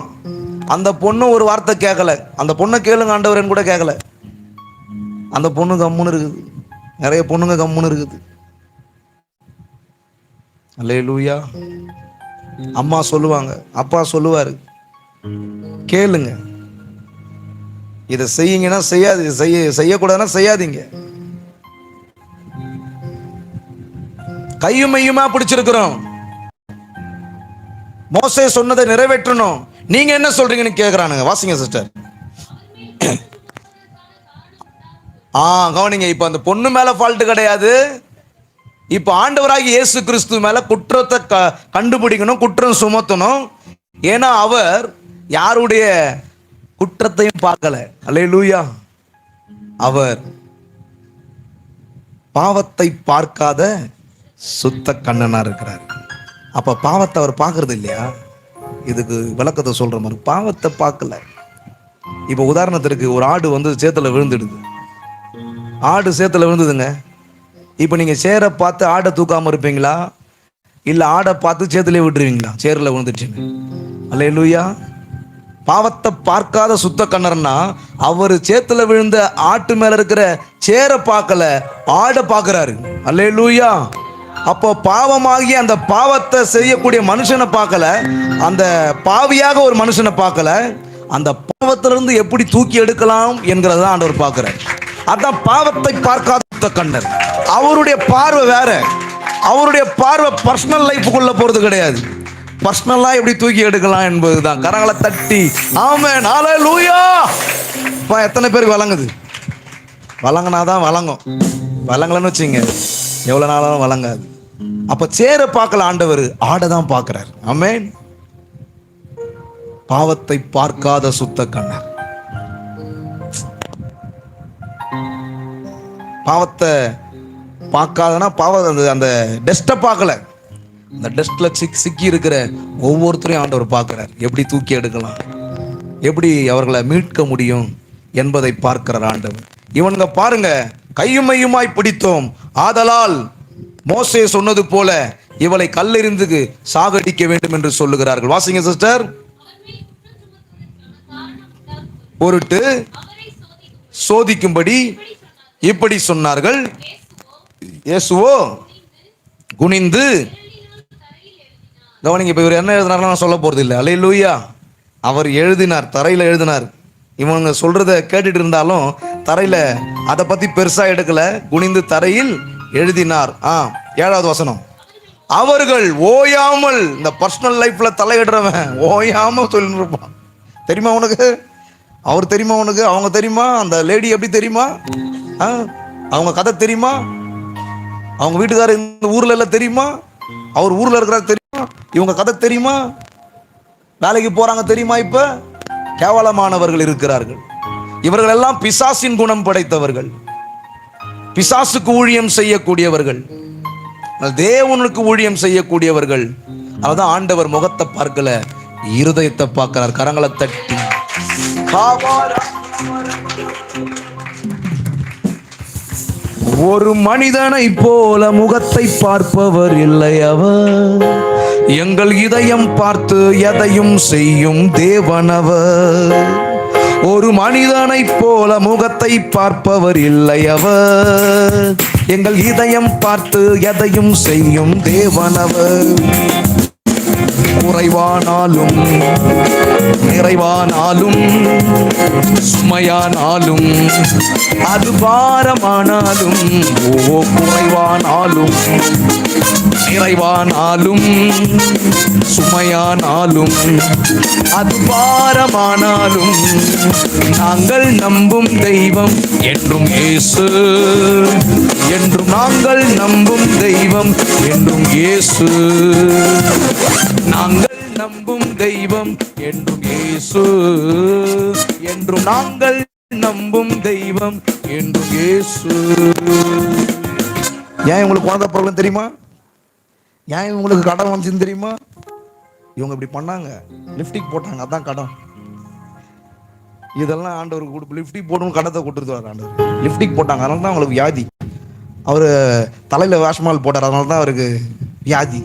அந்த பொண்ணு ஒரு வார்த்தை கேட்கல. அந்த பொண்ணை கேளுங்க ஆண்டவரேன்னு கூட கேட்கல. அந்த பொண்ணு கம்முன்னு இருக்குது. நிறைய பொண்ணுங்க கம்முன்னு இருக்குது. அல்லேலூயா. அம்மா சொல்லுவாங்க, அப்பா சொல்லுவாரு, கேளுங்க. இதை செய்யுங்கன்னா செய்யாது, செய்யக்கூடாதுன்னா செய்யாதீங்க. கையும் மையுமா பிடிச்சிருக்கிறோம். மோசே சொன்னதை நிறைவேற்றணும். நீங்க என்ன சொல்றீங்கன்னு கேக்குறானுங்க. வாசிங்க சிஸ்டர். கவனிங்க. இப்ப அந்த பொண்ணு மேல ஃபால்ட் கிடையாது. இப்ப ஆண்டவராகி இயேசு கிறிஸ்து மேல குற்றத்தை கண்டுபிடிக்கணும், குற்றம் சுமத்தணும். ஏன்னா அவர் யாருடைய குற்றத்தையும் பார்க்கல. அல்லேலூயா. அவர் பாவத்தை பார்க்காத சுத்த கண்ணனா இருக்கிறார். அப்ப பாவத்தை அவர் பார்க்கறது இல்லையா? இதுக்கு விளக்கத்தை சொல்ற மாதிரி, பாவத்தை பார்க்கல. இப்ப உதாரணத்திற்கு ஒரு ஆடு வந்து சேத்துல விழுந்துடுது. ஆடு சேத்துல விழுந்ததுங்க. இப்ப நீங்க சேரை பார்த்து ஆடை தூக்காம இருப்பீங்களா, இல்ல ஆடை பார்த்து சேத்துலயே விட்டுருவீங்களா? சேர்ல விழுந்துச்சுங்க. அல்லேலூயா. பாவத்தை பார்க்காத சுத்த கண்ணர்னா அவர் சேத்துல விழுந்த ஆட்டு மேல இருக்கிற சேரை பார்க்கல, ஆடை பார்க்கிறாரு. அல்லேலூயா. அப்போ பாவமாகி அந்த பாவத்தை செய்யக்கூடிய மனுஷனை பார்க்கல, அந்த பாவியாக ஒரு மனுஷனை பார்க்கல, அந்த பாவத்திலிருந்து எப்படி தூக்கி எடுக்கலாம் என்கிறத ஆண்டவர் பார்க்கிறார். அதான் பாவத்தை பார்க்காத கண்ணர். அவருடைய பார்வை வேற. அவருடைய பார்வை பர்சனல் லைஃபுக்குள்ள போறது கிடையாது. பர்சனலா எப்படி தூக்கி எடுக்கலாம் என்பதுதான். கரங்களை தட்டி ஆமென், ஹல்லேலூயா. எத்தனை பேருக்கு வழங்குது? வழங்கினாதான் வழங்கும். வழங்கலன்னு வச்சுங்க, எவ்வளவு நாளாலும் வழங்காது. அப்ப சேர பார்க்கல ஆண்டவர், ஆடை தான் பார்க்கிறார். ஆமென். பாவத்தை பார்க்காத சுத்த கண்ணர். பாவத்தை பார்க்காதனா அந்த டெஸ்ட்டை பார்க்கல. அந்த டெஸ்ட்ல சிக்கி இருக்கிற ஒவ்வொருத்தரையும் ஆண்டவர் பார்க்கிறார். எப்படி தூக்கி எடுக்கலாம், எப்படி அவர்களை மீட்க முடியும் என்பதை பார்க்கிறார் ஆண்டவர். இவனுங்க பாருங்க, கையும் மையுமாய் பிடித்தோம், ஆதலால் மோசே சொன்னது போல இவளை கல்லெறிந்து சாகடிக்க வேண்டும் என்று சொல்லுகிறார்கள். வாசிங்க சிஸ்டர். பொருட்டு சோதிக்கும்படி இப்படி சொன்னார்கள். இயேசுவோ குனிந்து, கவனிங்க. இப்ப இவர் என்ன எழுதினார் சொல்ல போறது இல்லை. அல்லேலூயா. அவர் எழுதினார், தரையில எழுதினார். இவங்க சொல்றத கேட்டுட்டு இருந்தாலும் தரையில அதை பத்தி பெருசா எடுக்கல. குனிந்து தரையில் எழுதினார். 7வது வசனம். அவர்கள் ஓயாமல், இந்த பர்சனல் லைஃப்ல தலையிடுறவன் ஓயாம சொல்லிட்டு இருப்பான். தெரியுமா உனக்கு? அவர் தெரியுமா உனக்கு? அவங்க தெரியுமா? அந்த லேடி எப்படி தெரியுமா? அவங்க கதை தெரியுமா? அவங்க வீட்டுக்காரர் இந்த ஊர்ல எல்லாம் தெரியுமா? அவர் ஊர்ல இருக்கிறார் தெரியுமா? இவங்க கதை தெரியுமா? வேலைக்கு போறாங்க தெரியுமா? இப்ப கேவலமானவர்கள் இருக்கிறார்கள். இவர்கள் எல்லாம் பிசாசின் குணம் படைத்தவர்கள், பிசாசுக்கு ஊழியம் செய்யக்கூடியவர்கள், தேவனுக்கு ஊழியம் செய்யக்கூடியவர்கள். அதான் ஆண்டவர் முகத்தை பார்க்கல, இருதயத்தை பார்க்கிறார். கரங்களை தட்டி ஒரு மனிதனை போல முகத்தை பார்ப்பவர் இல்லை அவர், எங்கள் இதயம் பார்த்து எதையும் செய்யும் தேவனவர். ஒரு மனிதனை போல முகத்தை பார்ப்பவர் இல்லை அவர், எங்கள் இதயம் பார்த்து எதையும் செய்யும் தேவனவர். குறைவானாலும் நிறைவானாலும் சுமையானாலும் அது பாரமானாலும், குறைவானாலும் நிறைவானாலும் சுமையானாலும் அது பாரமானாலும், நாங்கள் நம்பும் தெய்வம் என்றும் இயேசு, என்றும் நாங்கள் நம்பும் தெய்வம் என்றும் இயேசு, நாங்கள் நம்பும் தெய்வம் என்றும் இயேசு, என்றும் நாங்கள் நம்பும் தெய்வம் என்றும் இயேசு. ஏன் உங்களுக்கு குழந்தை ப்ராப்ளம் தெரியுமா? ஏன் உங்களுக்கு கடன் வந்துச்சுன்னு தெரியுமா? இவங்க இப்படி பண்ணாங்க, லிப்டிக் போட்டாங்க, அதான் கடன். இதெல்லாம் ஆண்டவருக்கு கொடுப்பு. லிப்டிக் போடணும், கடத்தை கொடுத்துருவார் ஆண்டவர். லிப்டிக் போட்டாங்க, அதனால தான் அவங்களுக்கு வியாதி. அவர் தலையில் வாஷ்மால் போட்டார், அதனால தான் அவருக்கு வியாதி.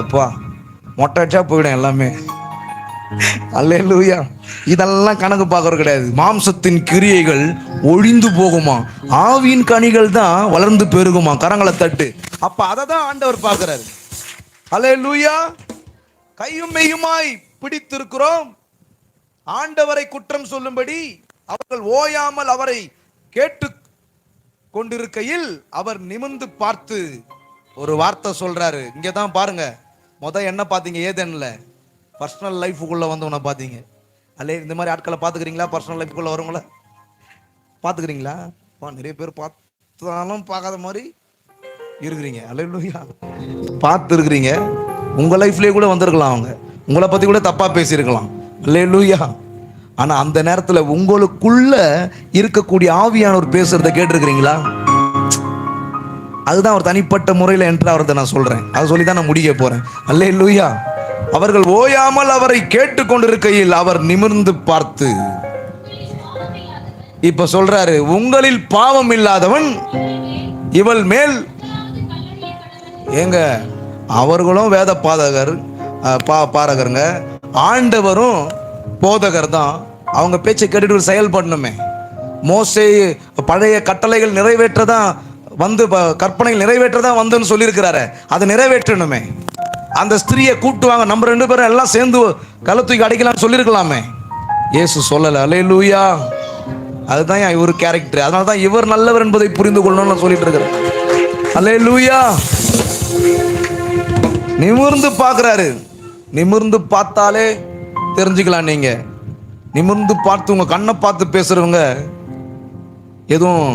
எப்பா மொட்டை அடிச்சா போயிடும் எல்லாமே. அல்லேலூயா. இதெல்லாம் கணக்கு பார்க்கறது கிடையாது. மாம்சத்தின் கிரியைகள் ஒழிந்து போகுமா, ஆவியின் கனிகள் தான் வளர்ந்து பெருகுமா. கரங்களை தட்டு. அப்ப அதை தான் ஆண்டவர் பார்க்கிறாரு. அல்லேலூயா. கையும் மெய்யுமாய் பிடித்திருக்கிறோம். ஆண்டவரை குற்றம் சொல்லும்படி அவர்கள் ஓயாமல் அவரை கேட்டு கொண்டிருக்கையில் அவர் நிமிர்ந்து பார்த்து ஒரு வார்த்தை சொல்றாரு. இங்கதான் பாருங்க, என்ன பாத்தீங்க? ஏதேன்ல பர்சனல் லைஃபுக்குள்ள வந்தவனை பாத்தீங்க. அல்லே இந்த மாதிரி ஆட்களை பாத்துக்கிறீங்களா? பர்சனல் லைஃபுக்குள்ள வரவங்கள பாத்துக்கிறீங்களா? நிறைய பேர் பார்த்தாலும் பார்க்காத மாதிரி இருக்கிறீங்க. அல்லேலூயா. பார்த்து இருக்கிறீங்க. உங்க லைஃப்லயே கூட வந்திருக்கலாம், அவங்க உங்களை பத்தி கூட தப்பா பேசியிருக்கலாம். அல்லேலூயா. ஆனா அந்த நேரத்துல உங்களுக்குள்ள இருக்கக்கூடிய ஆவியானவர் பேசுறதை கேட்டிருக்கிறீங்களா? அதுதான் அவர் தனிப்பட்ட முறையில் என்று அவரதை நான் சொல்றேன். அதை சொல்லி தான் நான் முடிக்க போறேன். அல்லேலூயா. அவர்கள் ஓயாமல் அவரை கேட்டுக்கொண்டிருக்கையில் அவர் நிமிர்ந்து பார்த்து இப்ப சொல்றாரு, உங்களில் பாவம் இல்லாதவன் இவள் மேல். ஏங்க, அவர்களும் வேத பாதகர் பாரகருங்க, ஆண்டவரும் போதகர் தான். அவங்க பேச்சை கேட்டுட்டு செயல்படணுமே. மோசே பழைய கட்டளைகள் நிறைவேற்றதான் வந்து, கற்பனைகள் நிறைவேற்றதான் வந்துன்னு சொல்லியிருக்கிறாரு, அதை நிறைவேற்றணுமே. அந்த ஸ்திரியை கூட்டுவாங்க, நம்ம 2 பேரும் எல்லாம் சேர்ந்து கள்ள தூக்கி அடிக்கலாம்னு சொல்லியிருக்கலாமே. இயேசு சொல்லல. அல்லேலூயா. அதுதான் இவர் கேரக்டர். அதனால தான் இவர் நல்லவர் என்பதை புரிந்து கொள்ளணும்னு சொல்லிட்டு இருக்கிறேன். அல்லேலூயா. நிமிர்ந்து பார்க்கிறாரு. நிமிர்ந்து பார்த்தாலே தெரிஞ்சுக்கலாம். நீங்க நிமிர்ந்து பார்த்து உங்க கண்ணை பார்த்து பேசுறவங்க எதுவும்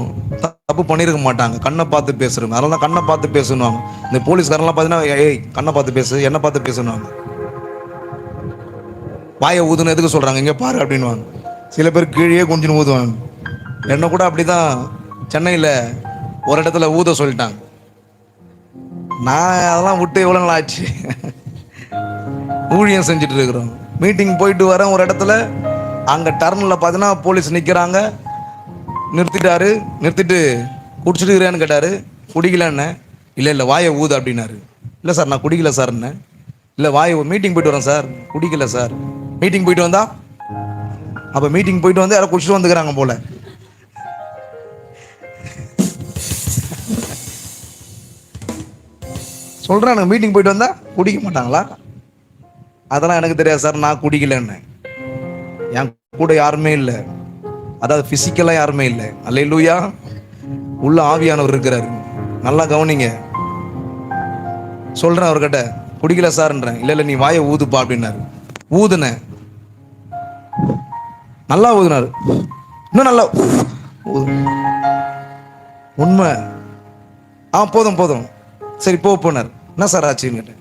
தப்பு பண்ணியிருக்க மாட்டாங்க. கண்ணை பார்த்து பேசுறவங்க, அதனால தான் கண்ணை பார்த்து பேசணுவாங்க. இந்த போலீஸ்காரெல்லாம் பார்த்தீங்கன்னா, ஏய் கண்ணை பார்த்து பேசு, என்ன பார்த்து பேசணுவாங்க. வாயை ஊதுன்னு எதுக்கு சொல்றாங்க? இங்கே பாரு அப்படின்வாங்க. சில பேர் கீழே கொஞ்சம் ஊதுவாங்க. என்ன கூட அப்படிதான் சென்னையில் ஒரு இடத்துல ஊத சொல்லிட்டாங்க. நான் அதெல்லாம் விட்டு எவ்வளோ நாள் ஆச்சு. ஊழியம் செஞ்சுட்டு இருக்கிறோம். மீட்டிங் போயிட்டு வரேன் ஒரு இடத்துல, அங்கே டர்னில் பார்த்தீங்கன்னா போலீஸ் நிற்கிறாங்க. நிறுத்திட்டாரு. நிறுத்திட்டு குடிச்சிட்டு இருக்கிறேன்னு கேட்டார். குடிக்கலன்னு. இல்லை வாயை ஊது அப்படின்னாரு. இல்லை சார் நான் குடிக்கல சார்ன்னு. இல்லை வாயை மீட்டிங் போயிட்டு வரேன் சார். குடிக்கல சார். மீட்டிங் போயிட்டு வந்தா? அப்போ மீட்டிங் போயிட்டு வந்து யாரும் குடிச்சிட்டு வந்துக்கிறாங்க போல. சொல்கிறேன், மீட்டிங் போயிட்டு வந்தா குடிக்க மாட்டாங்களா? அதெல்லாம் எனக்கு தெரியாது சார், நான் குடிக்கலன்னு. என் கூட யாருமே இல்லை, அதாவது பிசிக்கலா யாருமே இல்லை. அல்லேலூயா. உள்ள ஆவியானவர் இருக்கிறாரு. நல்லா கவனிங்க. சொல்கிறேன் அவர்கிட்ட, குடிக்கல சார்ன்றேன். இல்லை இல்லை நீ வாயை ஊதுப்பா அப்படின்னாரு. ஊதுனேன், நல்லா ஊதுனாரு, இன்னும் நல்லா உண்மை. போதும் போதும், சரி போனார். என்ன சார் ஆச்சுன்னு கேட்டேன்.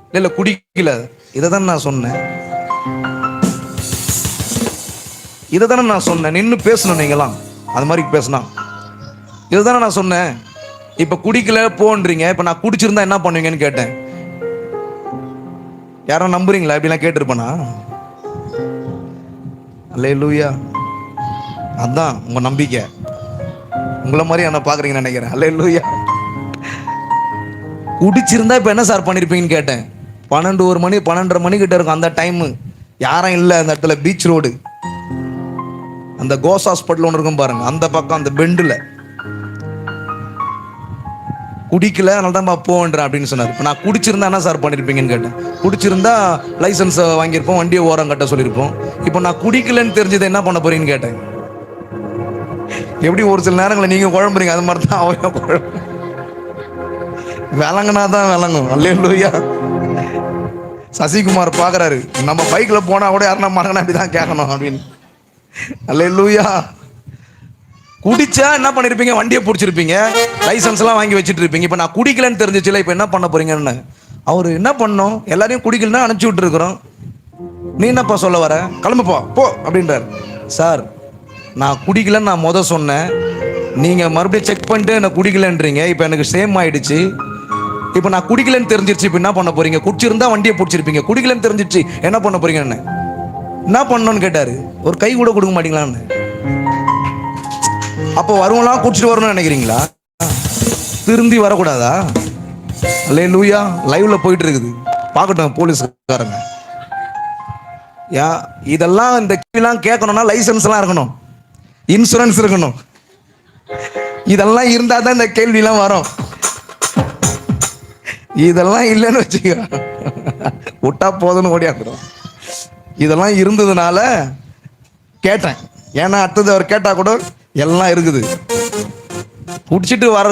இல்லை இல்லை குடிக்கல. இதை தானே நான் சொன்னேன், இதை தானே நான் சொன்னேன். நின்று பேசணும் நீங்களாம், அது மாதிரி பேசினா. இதை தானே நான் சொன்னேன். இப்போ குடிக்கல போன்றீங்க, இப்போ நான் குடிச்சிருந்தா என்ன பண்ணுவீங்கன்னு கேட்டேன். யாரும் நம்புறீங்களா? இப்படிலாம் கேட்டிருப்பேனா? அல்லேலூயா. அதான் உங்க நம்பிக்கை. உங்களை மாதிரி என்ன பாக்குறீங்கன்னு நினைக்கிறேன். அல்லேலூயா. குடிச்சிருந்தா இப்ப என்ன சார் பண்ணிருப்பீங்கன்னு கேட்டேன். 12 மணி 12:30 மணி கிட்ட இருக்கும் அந்த டைம். யாரும் இல்லை அந்த இடத்துல. பீச் ரோடு, அந்த கோஸ் ஹாஸ்பிட்டல் ஒன்று இருக்கும் பாருங்க, அந்த பக்கம் அந்த பெண்டில். குடிக்கல, அதனால தான் போன்றேன் அப்படின்னு சொன்னார். இப்போ நான் குடிச்சிருந்தா என்ன சார் பண்ணியிருப்பீங்கன்னு கேட்டேன். குடிச்சிருந்தா லைசன்ஸ் வாங்கியிருப்போம், வண்டியை ஓரம் கட்ட சொல்லியிருப்போம். இப்போ நான் குடிக்கலன்னு தெரிஞ்சதை என்ன பண்ண போறீங்கன்னு கேட்டேன். எப்படி ஒரு சில நேரங்களில் நீங்கள் குழம்புறீங்க, அது மாதிரி தான் அவன் குழம்பு. விளங்குனா தான் விளங்கும். அல்லேலூயா. சசிகுமார் பார்க்குறாரு, நம்ம பைக்கில் போனால் கூட யாருன்னா மறக்கணும் அப்படி தான் கேட்கணும் அப்படின்னு. அல்லேலூயா. குடிச்சா என்ன பண்ணிருப்பீங்க? வண்டியை பிடிச்சிருப்பீங்க, லைசன்ஸ் எல்லாம் வாங்கி வச்சுட்டு இருப்பீங்க. இப்போ நான் குடிக்கலன்னு தெரிஞ்சிச்சுல, இப்போ என்ன பண்ண போறீங்கன்னு. அவர் என்ன பண்ணோம், எல்லாரையும் குடிக்கலன்னா அனுப்பிச்சி விட்டு இருக்கிறோம். நீ என்னப்பா சொல்ல வர, கிளம்புப்பா போ அப்படின்றார். சார் நான் குடிக்கலன்னு நான் சொன்னேன், நீங்க மறுபடியும் செக் பண்ணிட்டு என்ன குடிக்கலன்றீங்க. இப்போ எனக்கு சேம் ஆயிடுச்சு. இப்போ நான் குடிக்கலன்னு தெரிஞ்சிருச்சு, இப்போ என்ன பண்ண போறீங்க? குடிச்சிருந்தா வண்டியை பிடிச்சிருப்பீங்க, குடிக்கலன்னு தெரிஞ்சிருச்சு என்ன பண்ண போறீங்கன்னு. என்ன பண்ணணும்னு கேட்டாரு. ஒரு கை கூட கொடுக்க மாட்டீங்களான்னு. அப்போ வருவலாம் குடிச்சிட்டு வரணும்னு நினைக்கிறீங்களா? திரும்பி வரக்கூடாதா? அல்லேலூயா. லைவ்ல போயிட்டு இருக்குது, பார்க்கட்டும் போலீஸ்காரங்க. இதெல்லாம் இந்த கேள்விலாம் கேட்கணும்னா லைசன்ஸ் எல்லாம் இருக்கணும், இன்சூரன்ஸ் இருக்கணும். இதெல்லாம் இருந்தா தான் இந்த கேள்விலாம் வரும். இதெல்லாம் இல்லைன்னு வச்சுக்க, விட்டா போதுன்னு ஓடியாந்துடும். இதெல்லாம் இருந்ததுனால கேட்டேன். ஏன்னா அடுத்தது அவர் கேட்டா கூட எல்லாம் இருக்குது. குடிச்சிட்டு வர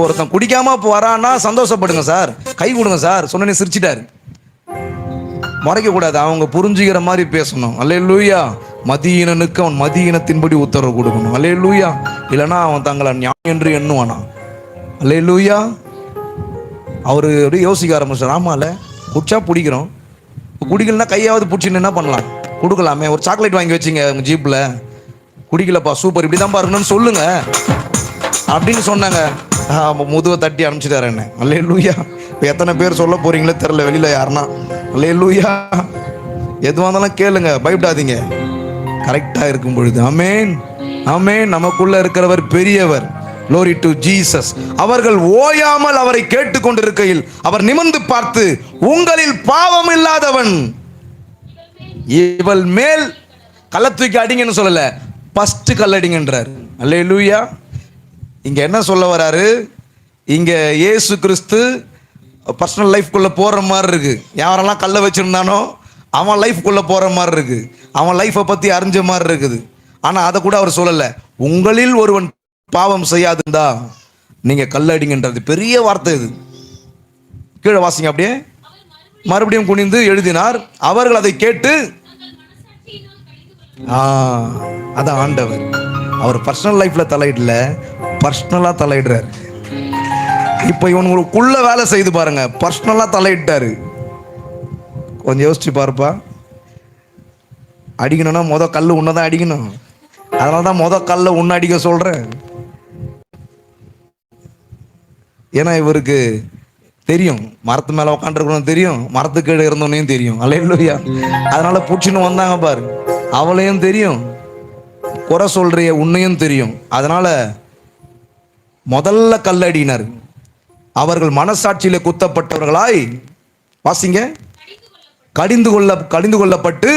ஒருத்தன் குடிக்காம வரான்னா சந்தோஷப்படுங்க சார், கை கொடுங்க சார் சொன்னே சிரிச்சிட்டாரு. மறைக்க கூடாது, அவங்க புரிஞ்சுக்கிற மாதிரி பேசணும். அல்லேலூயா. மதியினனுக்கு அவன் மதியினத்தின்படி உத்தரவு கொடுக்கணும். அல்லேலூயா. இல்லைன்னா அவன் தங்களை ஞானம் என்று எண்ணுவானா. அல்லேலூயா. அவரு அப்படியே யோசிக்க ஆரம்பிச்சார். ஆமால குடிச்சா பிடிக்கிறோம், குடிக்கலன்னா கையாவது பிடிச்சின்னு என்ன பண்ணலாம், கொடுக்கலாமே. ஒரு சாக்லேட் வாங்கி வச்சிங்க உங்க ஜீப்ல, குடிக்கலப்பா சூப்பர் இப்படி தான் இருக்கணும்னு சொல்லுங்க அப்படின்னு சொன்னாங்க. முதுவை தட்டி அனுப்பிச்சிட்டாரு என்ன. அல்லேலூயா. இப்போ எத்தனை பேர் சொல்ல போறீங்களே தெரியல வெளியில யாருன்னா. அல்லேலூயா. எதுவாக இருந்தாலும் கேளுங்க, பயப்படாதீங்க. கரெக்டா இருக்கும் பொழுது. ஆமென் ஆமென். நமக்குள்ள இருக்கிறவர் பெரியவர். Glory to Jesus. அவர்கள் ஓயாமல் அவரை கேட்டுக்கொண்டிருக்கையில் அவர் நிமிர்ந்து பார்த்து, உங்களில் பாவம் இல்லாதவன் இவள் மேல் கல்லை தூக்கி அடிங்கன்னு சொல்லல, ஃபர்ஸ்ட் கல்லடிங்கன்றார். அல்லேலூயா. இங்க என்ன சொல்ல வராரு, இங்க இயேசு கிறிஸ்து பர்சனல் லைஃப்குள்ள போற மாதிரி இருக்கு. யாரெல்லாம் கல்லை வச்சிருந்தானோ அவன் லைஃப்குள்ள போற மாதிரி இருக்கு, அவன் லைஃப்பை பத்தி அறிஞ்ச மாதிரி இருக்குது. ஆனா அதை கூட அவர் சொல்லல. உங்களில் ஒருவன் பாவம் செய்யாதுண்டா நீங்க கல்லடிங்கன்றது பெரிய வார்த்தை. இது கீழே வாசிங்க அப்படியே. மறுபடியும் குனிந்து எழுதினார். அவர்கள் அதை கேட்டு, அதான் ஆண்டவர். அவர் பர்சனல் லைஃப்ல தலையிடல, பர்சனலா தலையிடுறாரு. இப்ப இவனுக்குள்ள வேலை செய்து பாருங்க, பர்சனலா தலையிட்டாரு. கொஞ்சம் யோசிச்சு பாருப்பா. அடிக்கணும்னா கல்லு உன்னதான் அடிக்கணும். அதனாலதான் கல்ல உன்ன அடிக்க சொல்றேன். ஏன்னா இவருக்கு தெரியும், மரத்து மேல உட்காந்துருக்கணும் தெரியும், மரத்து கீழே இருந்தோன்னையும் தெரியும். அல்லேலூயா. அதனால பூச்சின்னு வந்தாங்க பாரு, அவளையும் தெரியும், குறை சொல்றிய உன்னையும் தெரியும். அதனால முதல்ல கல்லடினார். அவர்கள் மனசாட்சியில குத்தப்பட்டவர்களாய், வாசிங்க, கடிந்து கொள்ளப்பட்டு.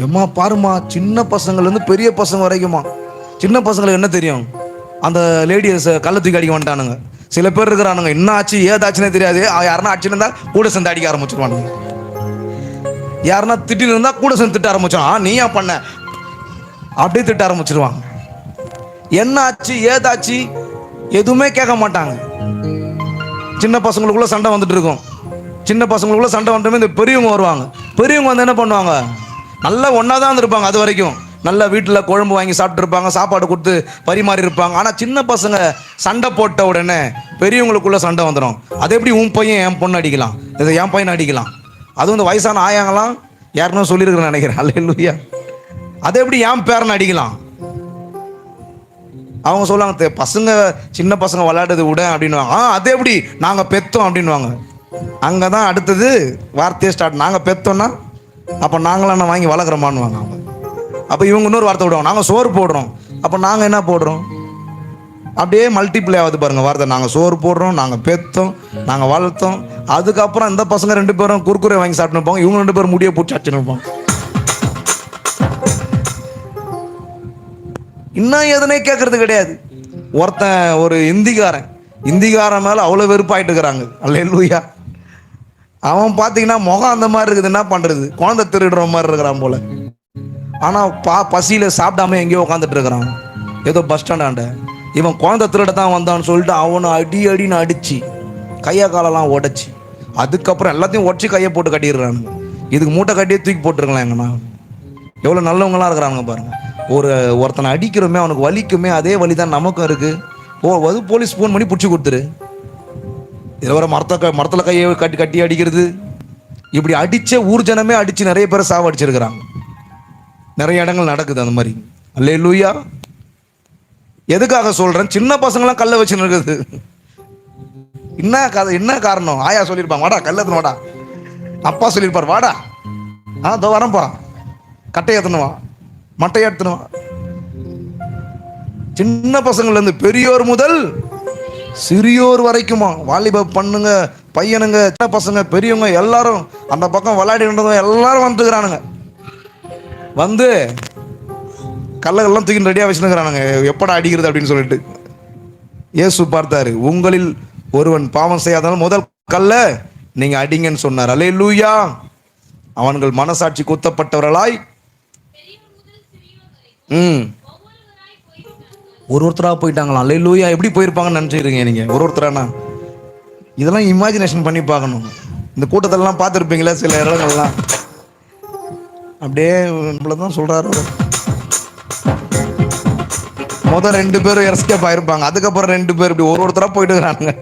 எம்மா பாருமா, சின்ன பசங்கள்ல இருந்து பெரிய பசங்க வரைக்குமா. சின்ன பசங்களுக்கு என்ன தெரியும், அந்த லேடிஸ் கள்ள தூக்கி அடிக்க வந்துட்டானுங்க. சில பேர் இருக்கிறானுங்க, என்ன ஆச்சு ஏதாச்சுன்னே தெரியாது. யாருன்னா அடிச்சுன்னு இருந்தா கூட சேர்ந்து அடிக்க ஆரம்பிச்சிருவானுங்க. யாருன்னா திட்டின்னு இருந்தா கூட சேர்ந்து திட்ட ஆரம்பிச்சிடும். நீயா பண்ண அப்படியே திட்ட ஆரம்பிச்சிருவாங்க. என்ன ஆச்சு ஏதாச்சு எதுவுமே கேட்க மாட்டாங்க. சின்ன பசங்களுக்குள்ள சண்டை வந்துட்டு இருக்கும். சின்ன பசங்களுக்குள்ள சண்டை வந்துட்டு இந்த பெரியவங்க வருவாங்க. பெரியவங்க வந்து என்ன பண்ணுவாங்க, நல்லா ஒன்றா தான் இருந்திருப்பாங்க. அது வரைக்கும் நல்லா வீட்டில் குழம்பு வாங்கி சாப்பிட்ருப்பாங்க, சாப்பாடு கொடுத்து பரிமாறி இருப்பாங்க. ஆனால் சின்ன பசங்க சண்டை போட்ட உடனே பெரியவங்களுக்குள்ள சண்டை வந்துடும். அது எப்படி உன் பையன் என் பொண்ணு அடிக்கலாம், இதை என் பையனை அடிக்கலாம், அதுவும் இந்த வயசான ஆயாங்களாம் யாருன்னு சொல்லியிருக்கிறேன் நினைக்கிறேன். அல்லேலூயா. அதை எப்படி என் பேரனை அடிக்கலாம்? அவங்க சொல்லுவாங்க, பசங்க சின்ன பசங்க விளையாடுறது விட அப்படின்வாங்க. அது எப்படி நாங்கள் பெத்தோம் அப்படின்வாங்க. அங்கே தான் அடுத்தது வார்த்தையே ஸ்டார்ட். நாங்கள் பெத்தோம்னா அப்போ நாங்களாம் வாங்கி வளர்க்குறோமான்னுவாங்க அவங்க. அப்போ இவங்க இன்னொரு வார்த்தை விடுவாங்க, நாங்கள் சோறு போடுறோம். அப்போ நாங்கள் என்ன போடுறோம்? அப்படியே மல்டிப்ளை ஆகுது பாருங்கள் வார்த்தை. நாங்கள் சோறு போடுறோம், நாங்கள் பெத்தோம், நாங்கள் வளர்த்தோம். அதுக்கப்புறம் இந்த பசங்க 2 பேரும் குறுக்குறை வாங்கி சாப்பிட்டு இருப்பாங்க, இவங்க 2 பேரும் முடியை போட்டு அச்சுன்னு இருப்பாங்க. இன்னும் எதுனே கேட்கறது கிடையாது. ஒருத்தன் ஒரு இந்திக்காரன் மேலே அவ்வளோ வெறுப்பாயிட்டு இருக்கிறாங்க. அல்லேலூயா. அவன் பார்த்தீங்கன்னா முகம் அந்த மாதிரி இருக்குது, என்ன பண்ணுறது, குழந்தை திருடுற மாதிரி இருக்கிறான் போல. ஆனால் பசியில் சாப்பிடாம எங்கேயோ உட்காந்துட்டு இருக்கிறான் ஏதோ பஸ் ஸ்டாண்டாண்ட. இவன் குழந்தை திருட தான் வந்தான்னு சொல்லிட்டு அவனை அடின்னு அடித்து கையை காலெல்லாம் உடைச்சி, அதுக்கப்புறம் எல்லாத்தையும் உடச்சி கையை போட்டு கட்டிடுறானுங்க. இதுக்கு மூட்டை கட்டியே தூக்கி போட்டுருக்கலாம். எங்கன்னா எவ்வளோ நல்லவங்களாம் இருக்கிறாங்க பாருங்க. ஒருத்தனை அடிக்கிறோமே அவனுக்கு வலிக்குமே, அதே வலி தான் நமக்கும் இருக்குது. அது போலீஸ் ஃபோன் பண்ணி பிடிச்சி கொடுத்துரு. இதில் வர மரத்தில் கையை கட்டி அடிக்கிறது, இப்படி அடித்த ஊர் ஜனமே அடித்து நிறைய பேரை சாவடிச்சிருக்கிறாங்க. நிறைய இடங்கள் நடக்குது அந்த மாதிரி. அல்லேலூயா. எதுக்காக சொல்கிறேன், சின்ன பசங்களாம் கல்லை வச்சுன்னு இருக்குது. என்ன காரணம்? ஆயா சொல்லியிருப்பாங்க, வாடா கல்லை எடுத்துன்னு வாடா. அப்பா சொல்லியிருப்பார், வாடா இதோ வரேன்ப்பா, கட்டையை எடுத்துனுவா, மட்டையை எடுத்துனுவா. சின்ன பசங்கள்லேருந்து பெரியோர் முதல் சிறியோர் வரைக்குமா, வாலிப பண்ணுங்க, பையனுங்க, சின்ன பசங்க, பெரியவங்க எல்லாரும் அந்த பக்கம் விளையாடின்றதும் எல்லாரும் வந்துக்கிறானுங்க. வந்து கல்லெல்லாம் தூக்கி ரெடியாக வச்சுருக்கிறானுங்க, எப்படா அடிக்கிறது அப்படின்னு சொல்லிட்டு. இயேசு பார்த்தாரு, உங்களில் ஒருவன் பாவம் செய்யாதனால முதல் கல்ல நீங்க அடிங்கன்னு சொன்னார். அல்லேலூயா. அவன்கள் மனசாட்சி குத்தப்பட்டவர்களாய் ஒருத்தராக போயிட்டாங்களாம். அல்லேலூயா. எப்படி போயிருப்பாங்கன்னு நினச்சிருக்கீங்க நீங்க? ஒருத்தரானா இதெல்லாம் இமேஜினேஷன் பண்ணி பார்க்கணும். இந்த கூட்டத்திலலாம் பார்த்துருப்பீங்களா சில இடங்கள்லாம். அப்படியே தான் சொல்றாரு. முதல் 2 பேரும் எஸ்கேப் ஆயிருப்பாங்க, அதுக்கப்புறம் 2 பேர் இப்படி ஒருத்தராக போயிட்டு இருக்கிறாங்க.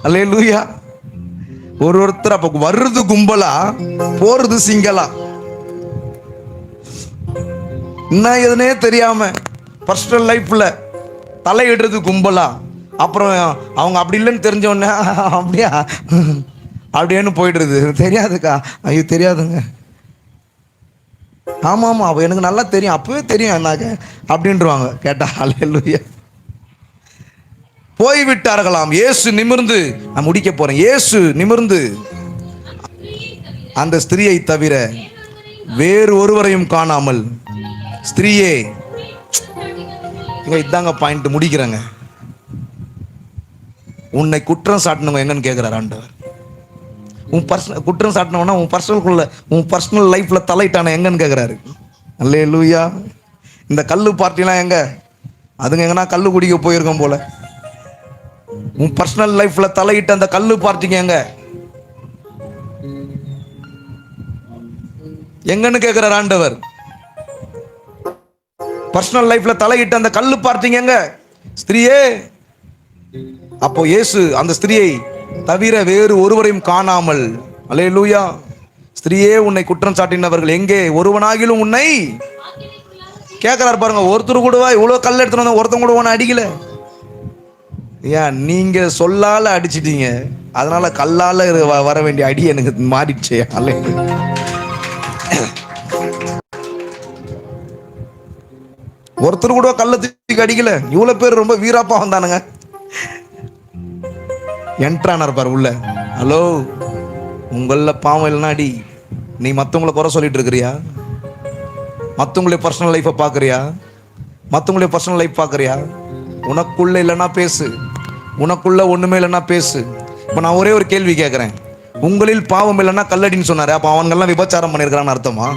அல்லேலூயா. ஒருத்தர் அப்போ வர்றது கும்பலா, போறது சிங்களா, என்ன எதுனே தெரியாம பர்சனல் லைஃப்ல தலையிடுறது கும்பலா. அப்புறம் அவங்க அப்படி இல்லைன்னு தெரிஞ்ச உடனே அப்படியா அப்படின்னு போயிடுறது. தெரியாதுக்கா, ஐயோ தெரியாதுங்க, ஆமாம் அவ எனக்கு நல்லா தெரியும், அப்பவே தெரியும் என்னாக்க அப்படின்றாங்க. கேட்டா அல்லேலூயா. போய்விட்டார்களாம். இயேசு நிமிர்ந்து, நான் முடிக்க போறேன், இயேசு நிமிர்ந்து அந்த ஸ்திரியை தவிர வேறு ஒருவரையும் காணாமல், ஸ்திரியே, இதாங்க பாயிண்ட், முடிக்கிறேங்க. உன்னை குற்றம் சாட்டினவங்க எங்கன்னு கேட்கிறார் ஆண்டவர். உன் பர்சனல் குற்றம் சாட்டினவனா உன் பர்சனல் லைஃப்ல தலையிட்டான எங்கன்னு கேட்கிறாரு. அல்லேலூயா. இந்த கல்லு பார்ட்டிலாம் எங்க? அதுங்க எங்கன்னா கல்லு குடிக்க போயிருக்கோம் போல. உன் பர்சனல் லைஃப்ல தலையிட்ட அந்த கல்லு பார்ட்டிங்க எங்கன்னு கேட்கிறார் ஆண்டவர். பர்சனல் லைஃப்ல தலையிட்ட அந்த கல்லு பார்ட்டிங்க எங்க? ஸ்திரியே. அப்போ இயேசு அந்த ஸ்திரியை தவிர வேறு ஒருவரையும் காணாமல், அல்லேலூயா, ஸ்திரியே உன்னை குற்றம் சாட்டினவர்கள் எங்கே? ஒருவனாகிலும் உன்னை கேட்கிறார் பாருங்க. ஒருத்தர் கூடவா இவ்வளவு கல் எடுத்துட்டு வந்த? ஒருத்தன் கூட உன்னை அடிக்கல. ஏன்? நீங்க சொல்லால அடிச்சிட்டீங்க, அதனால கல்லால வர வேண்டிய அடி எனக்கு மாறிடுச்சு. ஒருத்தர் கூட கல்ல தூக்கி அடிக்கல. இவ்வளவு பேர் ரொம்ப வீராப்பா வந்தானுங்க. என்ட்ரான இருப்பார் உள்ள. ஹலோ, உங்கள பாவம் இல்லைன்னா அடி. நீ மற்றவங்களை குறை சொல்லிட்டு இருக்கிறியா? மற்றவங்களுடைய பர்சனல் லைஃப்பை பார்க்குறியா? மற்றவங்களுடைய பர்சனல் லைஃப் பார்க்குறியா? உனக்குள்ள இல்லைன்னா பேசு, உனக்குள்ள ஒன்றுமே இல்லைன்னா பேசு. இப்போ நான் ஒரே ஒரு கேள்வி கேட்குறேன். உங்களில் பாவம் இல்லைன்னா கல்லடின்னு சொன்னாரு. அப்போ அவங்கெல்லாம் விபச்சாரம் பண்ணியிருக்கிறான்னு அர்த்தமா?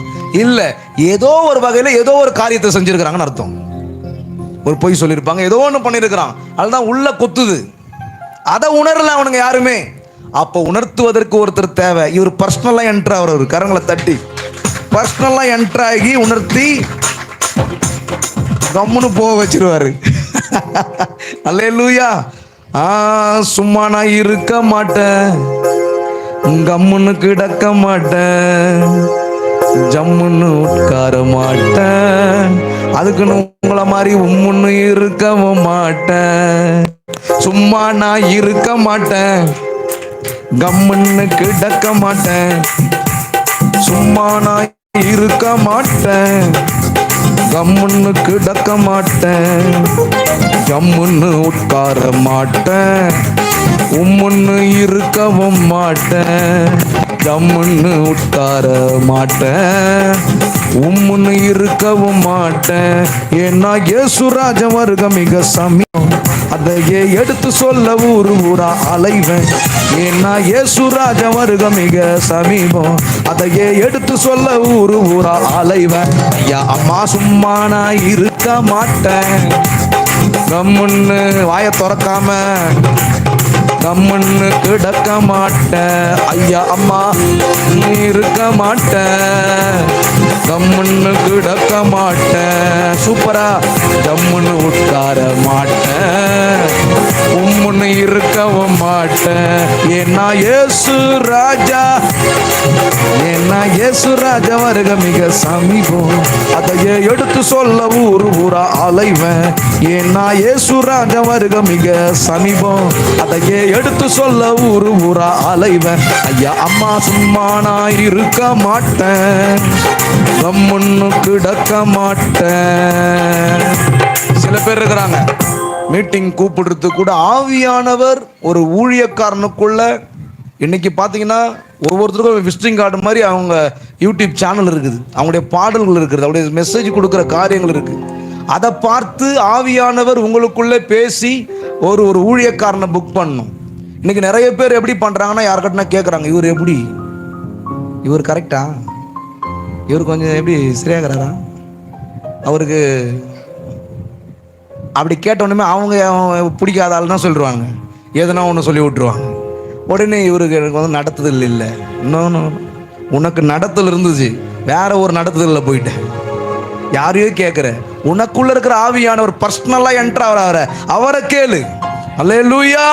இல்லை, ஏதோ ஒரு வகையில் ஏதோ ஒரு காரியத்தை செஞ்சுருக்கிறாங்கன்னு அர்த்தம். ஒரு பொய் சொல்லியிருப்பாங்க, ஏதோ ஒன்று பண்ணியிருக்கிறான், அதுதான் உள்ள கொத்துது. அதை உணரல அவனுங்க யாருமே. அப்போ உணர்த்துவதற்கு ஒருத்தர் தேவை. இவர் பர்சனலா என்ட்ரு ஆகிறார். கரங்களை தட்டி பர்சனலா என்ட்ரு ஆகி உணர்த்தி கம்முன்னு போக வச்சிருவாரு. அல்லேலூயா. சும்மா நான் இருக்க மாட்டேன், கம்முன்னு கிடக்க மாட்டேன், ஜம்முன்னு உட்கார மாட்டேன், அதுக்குன்னு உங்களை மாதிரி உம்முன்னு இருக்கவும் மாட்டேன். சும்மா நான் இருக்க மாட்டேன், கம்முன்னு கிடக்க மாட்டேன், சும்மா நான் இருக்க மாட்டேன், கம்முன்னு கிடக்க மாட்டேன், ஜம்முன்னு உட்கார மாட்டேன், உம்முன்னு இருக்கவும் மாட்டேன், ஜம்முன்னு உட்கார மாட்டேன், உம்முன்னு இருக்கவும் மாட்டேன். ஏன்னா இயேசு ராஜா வருக மிக சமீபம், அதையே எடுத்து சொல்ல ஊரு ஊரா அலைவேன். ஏன்னா இயேசு ராஜா வருக மிக சமீபம், அதையே எடுத்து சொல்ல ஊரு ஊரா அலைவேன். ஐயா அம்மா சும்மா நான் இருக்க மாட்டேன், கம்முன்னு வாயை திறக்காம கம்முன்னு கிடக்க மாட்டேன். ஐயா அம்மா இருக்க மாட்டேன், கம்முன்னு கிடக்க மாட்டேன். சூப்பரா. ஜம்முன்னு உட்கார மாட்டேன், உம்முன்னு இருக்கவும் மாட்டேன். ஏன்னா இயேசு ராஜா, ஏன்னா இயேசு ராஜா வருக மிக சமீபம், அதையே எடுத்து சொல்ல ஊரு ஊரா அலைவேன். ஏன்னா இயேசு ராஜா வருக மிக சமீபம், அதையே எடுத்து சொல்ல ஊரு ஊரா அலைவேன். ஐயா அம்மா சும்மா நான் இருக்க மாட்டேன், கம்முன்னு கிடக்க மாட்டேன். சில பேர் இருக்கிறாங்க மீட்டிங் கூப்பிடுறது கூட ஆவியானவர் ஒரு ஊழியக்காரனுக்குள்ள. இன்னைக்கு பார்த்தீங்கன்னா ஒவ்வொருத்தருக்கும் விசிட்டிங் கார்டு மாதிரி அவங்க யூடியூப் சேனல் இருக்குது, அவங்களுடைய பாடல்கள் இருக்குது, அவங்களுடைய மெசேஜ் கொடுக்குற காரியங்கள் இருக்குது. அதை பார்த்து ஆவியானவர் உங்களுக்குள்ளே பேசி ஒரு ஊழியக்காரனை புக் பண்ணணும். இன்னைக்கு நிறைய பேர் எப்படி பண்ணுறாங்கன்னா, யார்கிட்டனா கேட்குறாங்க, இவர் எப்படி, இவர் கரெக்டா, இவர் கொஞ்சம் எப்படி சரியாகிறாரா, அவருக்கு அப்படி கேட்டோடனே அவங்க பிடிக்காத ஆள் தான் சொல்லிடுவாங்க, எதனா ஒன்று சொல்லி விட்டுருவாங்க. உடனே இவருக்கு எனக்கு வந்து நடத்துதல் இல்லை. இன்னொன்று உனக்கு நடத்தல் இருந்துச்சு, வேற ஒரு நடத்துதலில் போயிட்டேன். யாரையோ கேட்குற, உனக்குள்ள இருக்கிற ஆவியானவர் பர்சனலாக என்ட்ரு ஆகிற அவரை கேளு. அல்லேலூயா.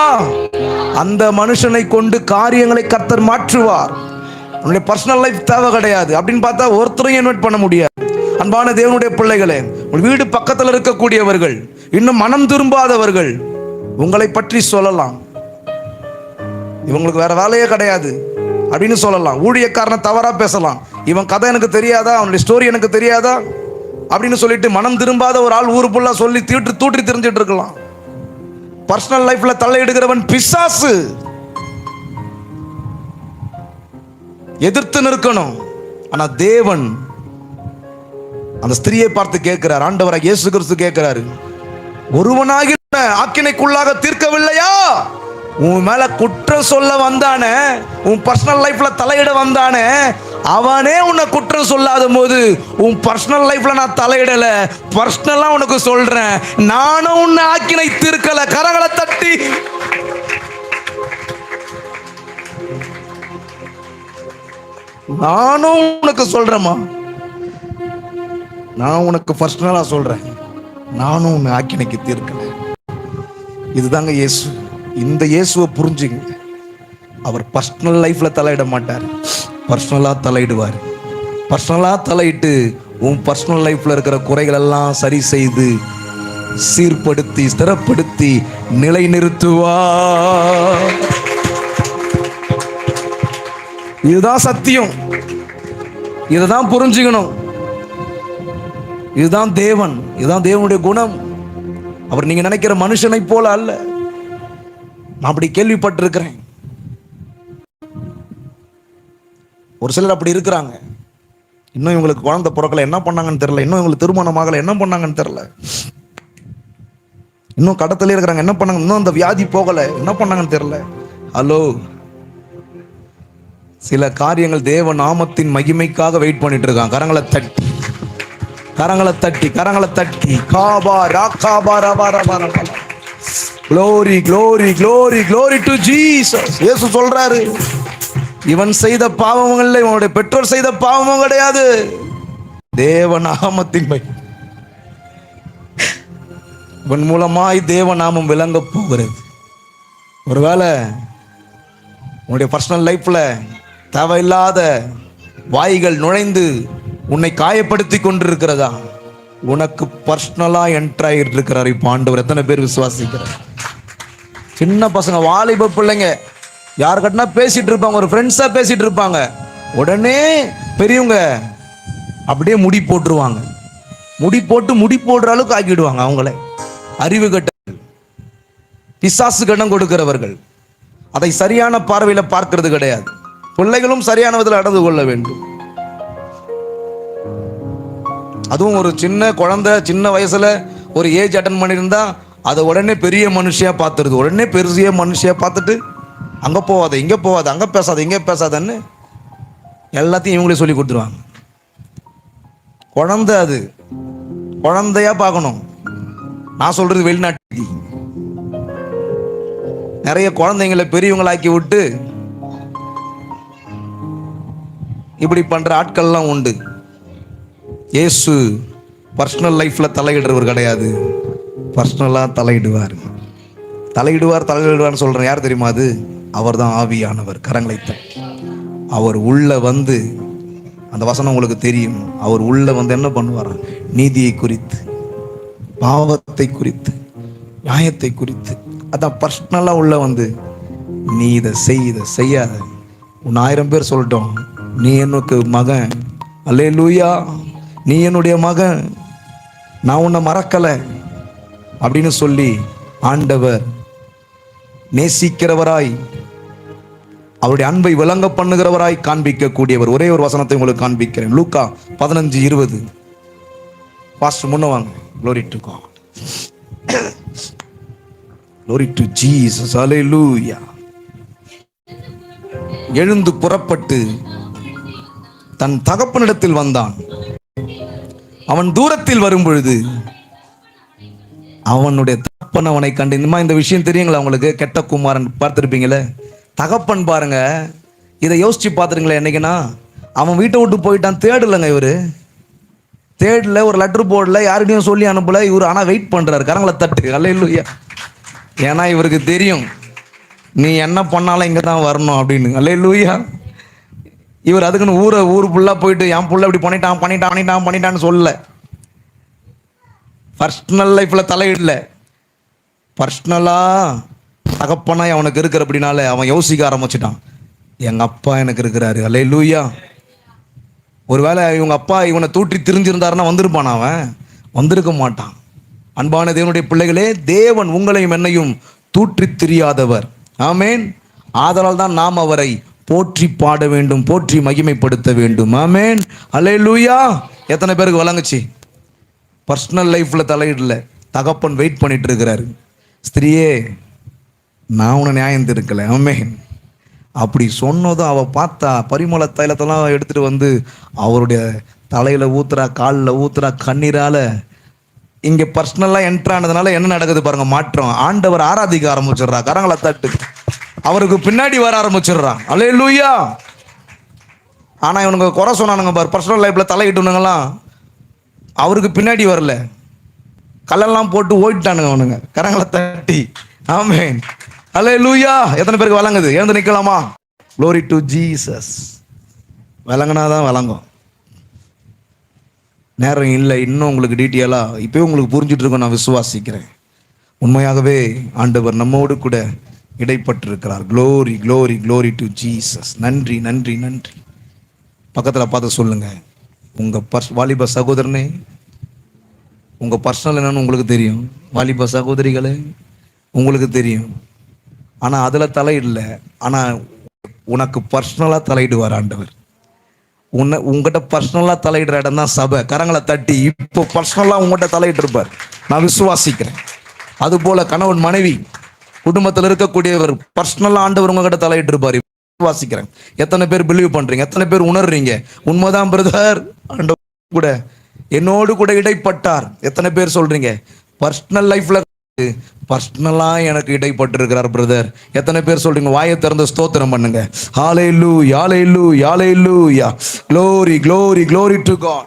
அந்த மனுஷனை கொண்டு காரியங்களை கர்த்தர் மாற்றுவார். உன்னுடைய பர்சனல் லைஃப் தேவை கிடையாது அப்படின்னு பார்த்தா ஒருத்தரையும் இன்வைட் பண்ண முடியாது. அன்பான தேவனுடைய பிள்ளைகளே, உங்கள் வீடு பக்கத்தில் இருக்கக்கூடியவர்கள், இன்னும் மனம் திரும்பாதவர்கள் உங்களை பற்றி சொல்லலாம். இவங்களுக்கு வேற வேலையே கிடையாது அப்படின்னு சொல்லலாம். ஊழியக்காரனை தவறா பேசலாம். இவன் கதை எனக்கு தெரியாதா, அவனுடைய ஸ்டோரி எனக்கு தெரியாதா அப்படின்னு சொல்லிட்டு மனம் திரும்பாத ஒரு ஆள் ஊரு ஃபுல்லா சொல்லி தூற்றி தெரிஞ்சிட்டு இருக்கலாம். பர்சனல் லைஃப்ல தலையிடுகிறவன் பிசாசு. எதிர்த்து நிற்கணும். ஆனா தேவன் அந்த ஸ்திரியை பார்த்து கேட்கிறார், ஆண்டவராக இயேசு கிறிஸ்து கேட்கிறாரு, ஒருவனாகி ஆக்கினைக்குள்ளாக தீர்க்கவில்லையா? உன் மேல குற்றம் சொல்ல வந்தானே, உன் பர்சனல் லைஃப்ல தலையிட வந்தானே, அவனே உன்னை குற்றம் சொல்லாத போது உன் பர்சனல் லைஃப்ல நான் தலையிடல, பர்சனலா உனக்கு சொல்றேன், நானும் உன்னை ஆக்கினை தீர்க்கல. கரங்களை தட்டி நானும் உனக்கு சொல்றேம்மா, நான் உனக்கு பர்சனலா சொல்றேன், நானும் உன்னை ஆக்கினைக்கு தீர்க்கல. இதுதாங்க இயேசு. இந்த இயேசுவை புரிஞ்சுங்க. அவர் பர்சனல் லைஃப்ல தலையிட மாட்டார், பர்சனலா தலையிடுவார். பர்சனலா தலையிட்டு உன் பர்சனல் லைஃப்ல இருக்கிற குறைகள் எல்லாம் சரி செய்து சீர்படுத்தி ஸ்திரப்படுத்தி நிலை நிறுத்துவார். இதுதான் சத்தியம். இதுதான் புரிஞ்சுக்கணும். இதுதான் தேவன். இதுதான் தேவனுடைய குணம். அவர் நீங்க நினைக்கிற மனுஷனை போல அல்ல. நான் அப்படி கேள்விப்பட்டிருக்கிறேன். ஒரு சிலர் அப்படி இருக்கிறாங்க. இன்னும் இவங்களுக்கு குழந்தை பிறக்கல, என்ன பண்ணாங்கன்னு தெரியல. இன்னும் இவங்களுக்கு திருமணம் ஆகல, என்ன பண்ணாங்கன்னு தெரியல. இன்னும் கடத்திலே இருக்கிறாங்க, என்ன பண்ணாங்க. இன்னும் அந்த வியாதி போகல, என்ன பண்ணாங்கன்னு தெரியல. ஹலோ, சில காரியங்கள் தேவ நாமத்தின் மகிமைக்காக வெயிட் பண்ணிட்டு இருக்காங்க. கரங்களை தட்டி கரங்களை தட்டி கரங்களை தட்டி காபா ராகாபா ரபா ரபா ரபா. glory glory glory glory to Jesus. இயேசு சொல்றாரு, இவன் செய்த பாவமும் இல்லை, இவனுடைய பெற்றோர் செய்த பாவமும் கிடையாது, தேவ நாமத்தின் இவன் மூலமாய் தேவ நாமம் விளங்க போகிறது. ஒருவேளை உன்னுடைய பர்சனல் லைஃப்ல தேவையில்லாத வாய்கள் நுழைந்து உன்னை காயப்படுத்தி கொண்டிருக்கிறதா? உனக்கு பர்சனலா என்ட்ராயிட்டு இருக்கிறார் இப்போ ஆண்டவர். எத்தனை பேர் விசுவாசிக்கிறார்? சின்ன பசங்க, வாலிப பிள்ளைங்க யார் கட்டினா பேசிட்டு இருப்பாங்க, ஒரு ஃப்ரெண்ட்ஸா பேசிட்டு இருப்பாங்க, உடனே பெரியவங்க அப்படியே முடி போட்டுருவாங்க. முடி போடுற அளவுக்கு ஆக்கிடுவாங்க அவங்களே. அறிவு கட்ட பிசாசு கடன் கொடுக்கிறவர்கள் அதை சரியான பார்வையில பார்க்கிறது கிடையாது. பிள்ளைகளும் சரியான விதத்தில் நடந்து கொள்ள வேண்டும். அதுவும் ஒரு சின்ன குழந்தை சின்ன வயசுல ஒரு ஏஜ் அட்டன் பண்ணியிருந்தா அதை உடனே பெரிய மனுஷியா பார்த்துருது. உடனே பெரிய மனுஷியா பார்த்துட்டு அங்க போவாத, இங்க போவாத, அங்க பேசாத, இங்க பேசாதன்னு எல்லாத்தையும் இவங்களே சொல்லி கொடுத்துருவாங்க. குழந்தை அது குழந்தையா பார்க்கணும். நான் சொல்றது வெளிநாட்டு நிறைய குழந்தைங்களை பெரியவங்களாக்கி விட்டு இப்படி பண்ற ஆட்கள்லாம் உண்டு. இயேசு பர்சனல் லைஃப்ல தலையிடுறவர் கிடையாது, பர்சனலா தலையிடுவார்னு சொல்றேன். யார் தெரியுமா அது? அவர் தான் ஆவியானவர். கரங்களை தட்டி அவர் உள்ள வந்து, அந்த வசனம் உங்களுக்கு தெரியும், அவர் உள்ள வந்து என்ன பண்ணுவார்? நீதியை குறித்து, பாவத்தை குறித்து, நியாயத்தை குறித்து, அதான் பர்சனலா உள்ள வந்து நீ இதை செய், இதை செய்யாத. உன் 1000 பேர் சொல்லட்டும், நீ எனக்கு மகன், அல்லேலூயா, நீ என்னுடைய மகன், நான் உன்னை மறக்கல அப்படின்னு சொல்லி ஆண்டவர் நேசிக்கிறவராய், அவருடைய அன்பை விளங்க பண்ணுகிறவராய் காண்பிக்க கூடியவர். ஒரே ஒரு வசனத்தை உங்களுக்கு காண்பிக்கிறேன். லூக்கா 15:20. பாஸ்டர் முன்ன வாங்க. Glory to God. Glory to Jesus. Hallelujah. எழுந்து புறப்பட்டு தன் தகப்பனிடத்தில் வந்தான். அவன் தூரத்தில் வரும் பொழுது அவனுடைய தகப்பன் அவனை கண்டு, இந்த விஷயம் தெரியுங்களா உங்களுக்கு? கெட்ட குமாரன் பார்த்திருப்பீங்களே, தகப்பன் பாருங்க, இதை யோசிச்சு பார்த்துருங்களேன். என்னைக்குன்னா அவன் வீட்டை விட்டு போயிட்டான், தேடலைங்க இவரு, தேடல, ஒரு லெட்டர் போடல, யாருடையும் சொல்லி அனுப்பல இவரு, ஆனா வெயிட் பண்றாரு. கரங்களை தட்டு. அல்லேலூயா. ஏன்னா இவருக்கு தெரியும் நீ என்ன பண்ணாலும் இங்க தான் வரணும் அப்படின்னு. அல்லேலூயா. இவர் அதுக்குன்னு ஊர் ஃபுல்லா போயிட்டு என் புள்ள இப்படி பண்ணிட்டான்னு சொல்லல. பர்சனல் லைஃப்ல தலையிடல, பர்சனலா தகப்பனாய் அவனுக்கு இருக்கிற அப்படின்னால அவன் யோசிக்க ஆரம்பிச்சிட்டான், எங்க அப்பா எனக்கு இருக்கிறாரு. அல்லேலூயா. ஒருவேளை இவங்க அப்பா இவனை தூற்றி திரிஞ்சிருந்தாருன்னா வந்திருப்பான், அவன் வந்திருக்க மாட்டான். அன்பான தேவனுடைய பிள்ளைகளே, தேவன் உங்களையும் என்னையும் தூற்றி திரியாதவர். ஆமேன். ஆதலால் தான் நாம் அவரை போற்றி பாட வேண்டும், போற்றி மகிமைப்படுத்த வேண்டும். ஆமேன். அல்லேலூயா. எத்தனை பேருக்கு வழங்குச்சு? பர்சனல் லைஃப்ல தலையிடல, தகப்பன் வெயிட் பண்ணிட்டு இருக்கிறாரு. ஸ்திரியே, நான் உன்னை நியாயம் இருக்கல. ஆமேன். அப்படி சொன்னதும் அவ பார்த்தா பரிமள தைலத்தெல்லாம் எடுத்துட்டு வந்து அவருடைய தலையில ஊத்துறா, காலில் ஊத்துறா, கண்ணீரால. இங்க பர்சனலா என்ட்ரு ஆனதுனால என்ன நடக்குது பாருங்க, மாற்றம். ஆண்டவர் ஆராதிக்க ஆரம்பிச்சிடுறா. கரங்களை தட்டு. அவருக்கு பின்னாடி வர ஆரம்பிச்சிடுறான். அல்லேலூயா. ஆனா இவனுங்க குறை சொன்னானுங்க பாரு, பர்சனல் லைஃப்ல தலையிட்டுனுங்களாம், அவருக்கு பின்னாடி வரல, கல்லெல்லாம் போட்டு ஓடிட்டானுங்க அவனுங்க. கரங்களை தட்டி. ஆமென். அல்லேலூயா. எத்தனை பேருக்கு வழங்குது? எழுந்து நிக்கலாமா? Glory to Jesus. வழங்கினாதான் வழங்கும். நேரம் இல்லை, இன்னும் உங்களுக்கு டீட்டெயிலாக இப்போயே உங்களுக்கு புரிஞ்சுட்டு இருக்கோம், நான் விசுவாசிக்கிறேன். உண்மையாகவே ஆண்டவர் நம்மோடு கூட இடைப்பட்டிருக்கிறார். Glory glory glory to Jesus. நன்றி நன்றி நன்றி. பக்கத்தில் பார்த்து சொல்லுங்க, உங்கள் வாலிப சகோதரனே, உங்கள் பர்சனல் என்னன்னு உங்களுக்கு தெரியும். வாலிப சகோதரிகளே, உங்களுக்கு தெரியும். ஆனால் அதில் தலையிடல, ஆனால் உனக்கு பர்சனலாக தலையிடுவார் ஆண்டவர். உங்ககிட்ட பர்சனலா தலையிடுற இடம் தான் சபை. கரங்களை தட்டி. இப்போ பர்சனலா உங்ககிட்ட தலையிட்டு இருப்பார், நான் விசுவாசிக்கிறேன். அது போல கணவன் மனைவி குடும்பத்தில் இருக்கக்கூடியவர் பர்சனலா ஆண்டவர் உங்ககிட்ட தலையிட்டு இருப்பார், விசுவாசிக்கிறேன். எத்தனை பேர் பிலீவ் பண்றீங்க? எத்தனை பேர் உணர்றீங்க? உண்மைதான் பிரதர், ஆண்டவர் கூட என்னோடு கூட இடைப்பட்டார். எத்தனை பேர் சொல்றீங்க? பர்சனல் லைஃப்ல பர்சனலா எனக்கு இடைப்பட்டிருக்கிறார் பிரதர். எத்தனை பேர் சொல்றீங்க? வாயை திறந்து ஸ்தோத்திரம் பண்ணுங்க. ஹalleluya, hallelujah, hallelujah. Glory, glory, glory to God.